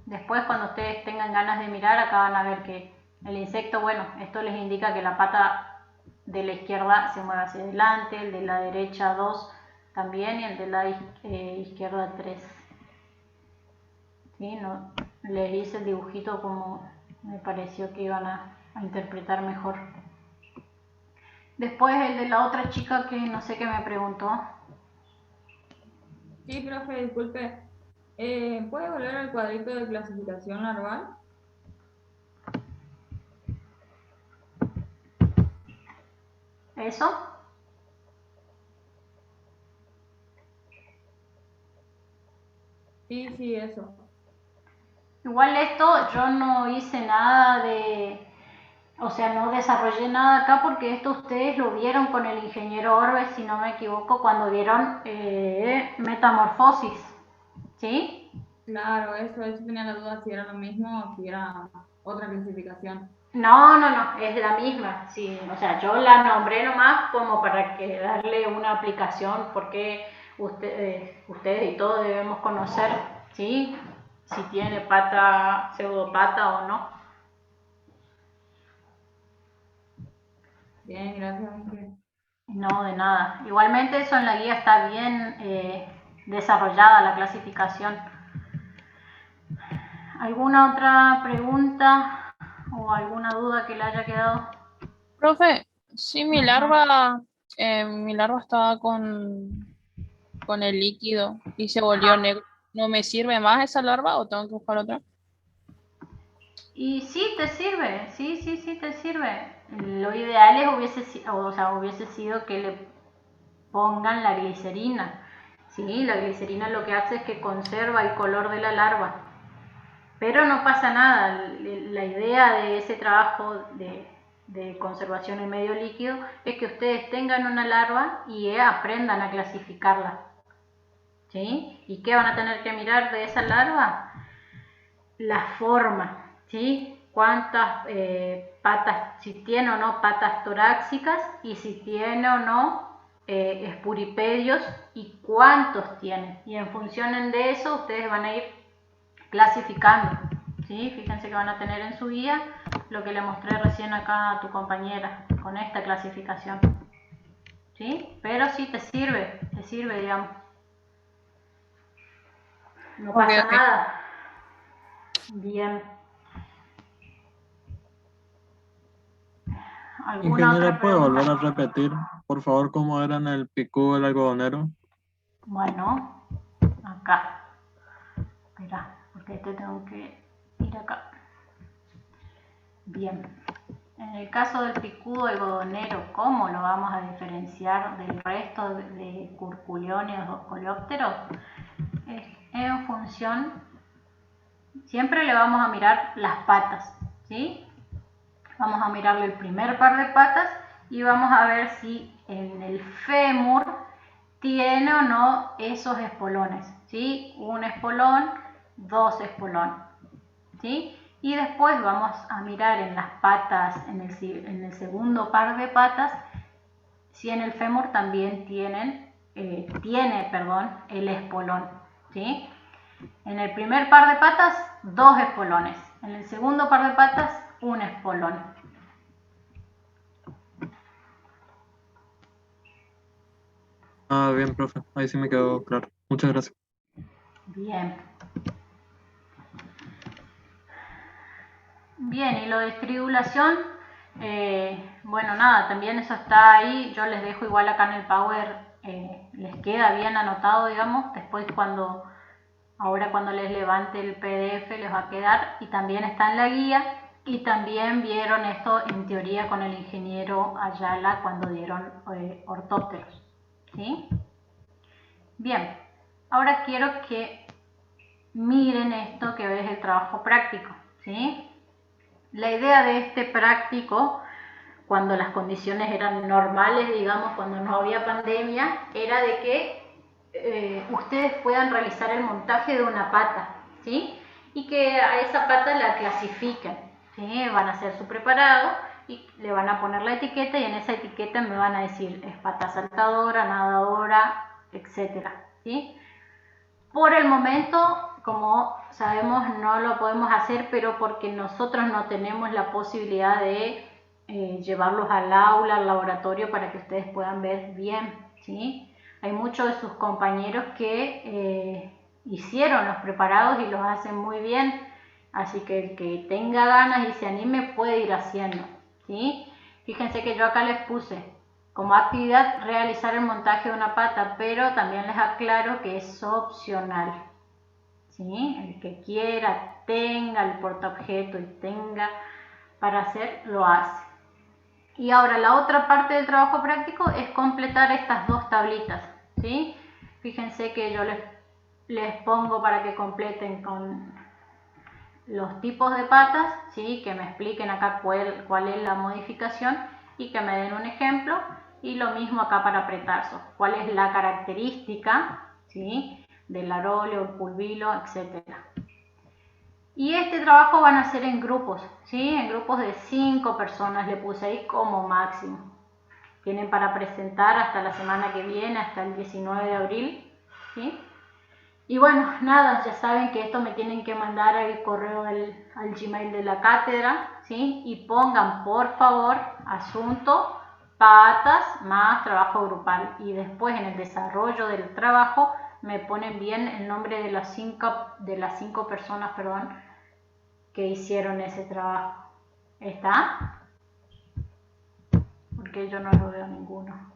Después, cuando ustedes tengan ganas de mirar, acá van a ver que el insecto, bueno, esto les indica que la pata de la izquierda se mueve hacia adelante, el de la derecha 2 también y el de la izquierda 3. ¿Sí? No, les hice el dibujito como me pareció que iban a interpretar mejor. Después el de la otra chica que no sé qué me preguntó. Sí, profe, disculpe. ¿Puede volver al cuadrito de clasificación larval? ¿Eso? Sí, eso. Igual esto yo no hice nada o sea, no desarrollé nada acá porque esto ustedes lo vieron con el ingeniero Orbes, si no me equivoco, cuando vieron metamorfosis, ¿sí? Claro, eso tenía la duda si era lo mismo o si era otra clasificación. No, es la misma, sí, o sea, yo la nombré nomás como para que darle una aplicación porque ustedes y todos debemos conocer, ¿sí? Si tiene pata, pseudopata o no. Bien, gracias. No, de nada. Igualmente eso en la guía está bien desarrollada la clasificación. ¿Alguna otra pregunta o alguna duda que le haya quedado? Profe, sí, mi larva estaba con el líquido y se volvió negro. ¿No me sirve más esa larva o tengo que buscar otra? Y sí, te sirve, sí, te sirve. Lo ideal es hubiese sido que le pongan la glicerina. Sí, la glicerina lo que hace es que conserva el color de la larva. Pero no pasa nada, la idea de ese trabajo de conservación en medio líquido es que ustedes tengan una larva y aprendan a clasificarla. ¿Sí? ¿Y qué van a tener que mirar de esa larva? La forma, ¿sí? Cuántas patas, si tiene o no patas torácicas y si tiene o no espuripedios y cuántos tiene. Y en función de eso ustedes van a ir clasificando, ¿sí? Fíjense que van a tener en su guía lo que le mostré recién acá a tu compañera con esta clasificación, ¿sí? Pero sí te sirve, digamos. No pasa Ok. nada. Bien. ¿Alguna otra Ingeniero, ¿puede volver a pregunta? repetir, por favor, cómo era en el picú el algodonero? Bueno, acá. Espera, porque te tengo que ir acá. Bien. En el caso del picudo algodonero, ¿cómo lo vamos a diferenciar del resto de curculiones o coleópteros? En función, siempre le vamos a mirar las patas, ¿sí? Vamos a mirarle el primer par de patas y vamos a ver si en el fémur tiene o no esos espolones, ¿sí? Un espolón, dos espolones, ¿sí? Y después vamos a mirar en las patas, en el segundo par de patas, si en el fémur también tiene el espolón, ¿sí? En el primer par de patas, dos espolones. En el segundo par de patas, un espolón. Ah, bien, profe. Ahí sí me quedó claro. Muchas gracias. Bien. Bien, y lo de estridulación, bueno, nada, también eso está ahí. Yo les dejo igual acá en el Power, les queda bien anotado, digamos. Después ahora cuando les levante el PDF les va a quedar. Y también está en la guía. Y también vieron esto en teoría con el ingeniero Ayala cuando dieron ortópteros, ¿sí? Bien, ahora quiero que miren esto que es el trabajo práctico, ¿sí? La idea de este práctico, cuando las condiciones eran normales, digamos, cuando no había pandemia, era de que ustedes puedan realizar el montaje de una pata, ¿sí? Y que a esa pata la clasifiquen, ¿sí? Van a hacer su preparado y le van a poner la etiqueta y en esa etiqueta me van a decir es pata saltadora, nadadora, etcétera, ¿sí? Por el momento, como sabemos, no lo podemos hacer, pero porque nosotros no tenemos la posibilidad de llevarlos al aula, al laboratorio, para que ustedes puedan ver bien, ¿sí? Hay muchos de sus compañeros que hicieron los preparados y los hacen muy bien, así que el que tenga ganas y se anime puede ir haciendo, ¿sí? Fíjense que yo acá les puse como actividad realizar el montaje de una pata, pero también les aclaro que es opcional, ¿sí? El que quiera, tenga el portaobjeto y tenga para hacer, lo hace. Y ahora la otra parte del trabajo práctico es completar estas dos tablitas, ¿sí? Fíjense que yo les pongo para que completen con los tipos de patas, ¿sí? Que me expliquen acá cuál es la modificación y que me den un ejemplo. Y lo mismo acá para pretarzos, cuál es la característica, ¿sí? Del aróleo, el pulvilo, etc. Y este trabajo van a ser en grupos, ¿sí? En grupos de 5 personas le puse ahí como máximo. Tienen para presentar hasta la semana que viene, hasta el 19 de abril, ¿sí? Y bueno, nada, ya saben que esto me tienen que mandar al correo al Gmail de la cátedra, ¿sí? Y pongan, por favor, asunto, patas, más trabajo grupal. Y después en el desarrollo del trabajo me ponen bien el nombre de las cinco personas, que hicieron ese trabajo. ¿Está? Porque yo no lo veo ninguno.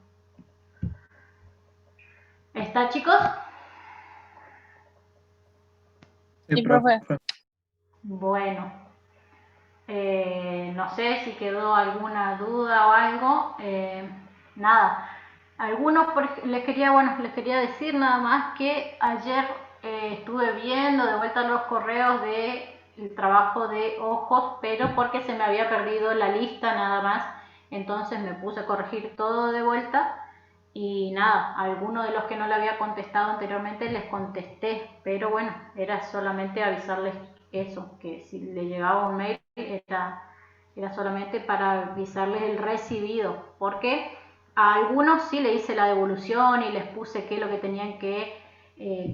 ¿Está, chicos? Sí, profe. Bueno, no sé si quedó alguna duda o algo. Nada, les quería decir nada más que ayer estuve viendo de vuelta los correos del trabajo de ojos, pero porque se me había perdido la lista nada más, entonces me puse a corregir todo de vuelta. Y nada, a algunos de los que no le había contestado anteriormente les contesté, pero bueno, era solamente avisarles eso, que si le llegaba un mail Era solamente para avisarles el recibido, porque a algunos sí le hice la devolución y les puse qué es lo que tenían que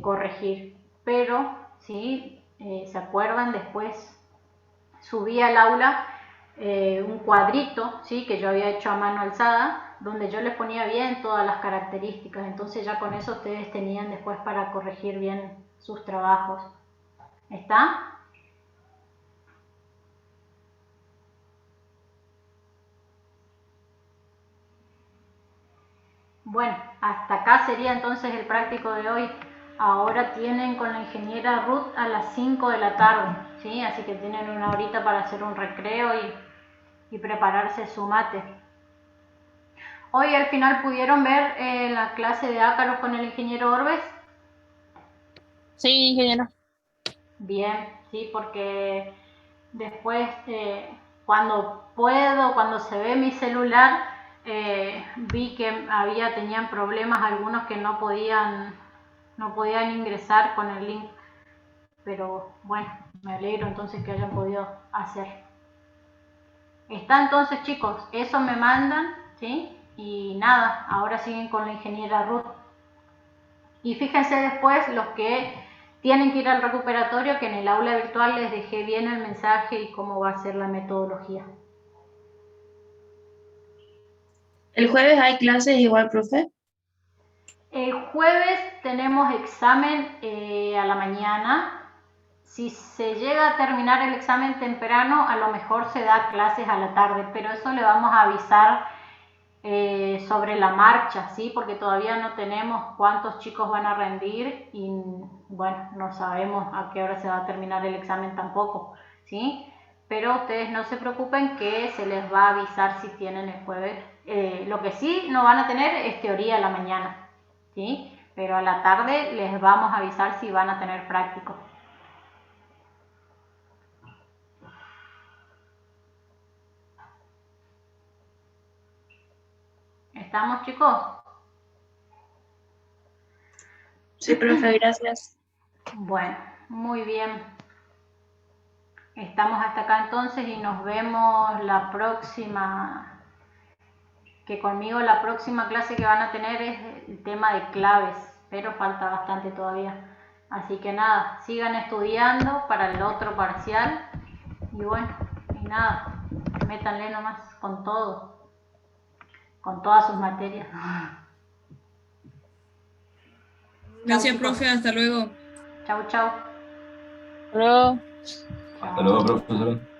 corregir, pero ¿sí? ¿Se acuerdan? Después subí al aula un cuadrito, ¿sí? Que yo había hecho a mano alzada, donde yo les ponía bien todas las características, entonces ya con eso ustedes tenían después para corregir bien sus trabajos. ¿Está? Bueno, hasta acá sería entonces el práctico de hoy. Ahora tienen con la ingeniera Ruth a las 5 de la tarde, ¿sí? Así que tienen una horita para hacer un recreo y prepararse su mate. Hoy al final pudieron ver la clase de ácaros con el ingeniero Orbes. Sí, ingeniero. Bien, sí, porque después cuando puedo, cuando se ve mi celular, vi que tenían problemas algunos que no podían ingresar con el link, pero bueno, me alegro entonces que hayan podido hacer. Está entonces, chicos, eso me mandan, ¿sí? Y nada, ahora siguen con la ingeniera Ruth. Y fíjense después los que tienen que ir al recuperatorio, que en el aula virtual les dejé bien el mensaje y cómo va a ser la metodología. ¿El jueves hay clases igual, profe? El jueves tenemos examen a la mañana. Si se llega a terminar el examen temprano, a lo mejor se da clases a la tarde, pero eso le vamos a avisar sobre la marcha, ¿sí? Porque todavía no tenemos cuántos chicos van a rendir y bueno, no sabemos a qué hora se va a terminar el examen tampoco, ¿sí? Pero ustedes no se preocupen que se les va a avisar si tienen el jueves. Lo que sí no van a tener es teoría a la mañana, ¿sí? Pero a la tarde les vamos a avisar si van a tener práctico. ¿Estamos, chicos? Sí, profe, gracias. Bueno, muy bien. Estamos hasta acá entonces y nos vemos la próxima, que conmigo la próxima clase que van a tener es el tema de claves, pero falta bastante todavía. Así que nada, sigan estudiando para el otro parcial y bueno, y nada, métanle nomás con todo, con todas sus materias. Gracias, Chau, profe. chicos. Hasta luego. Chau, chau. Pero Hasta luego, profesor.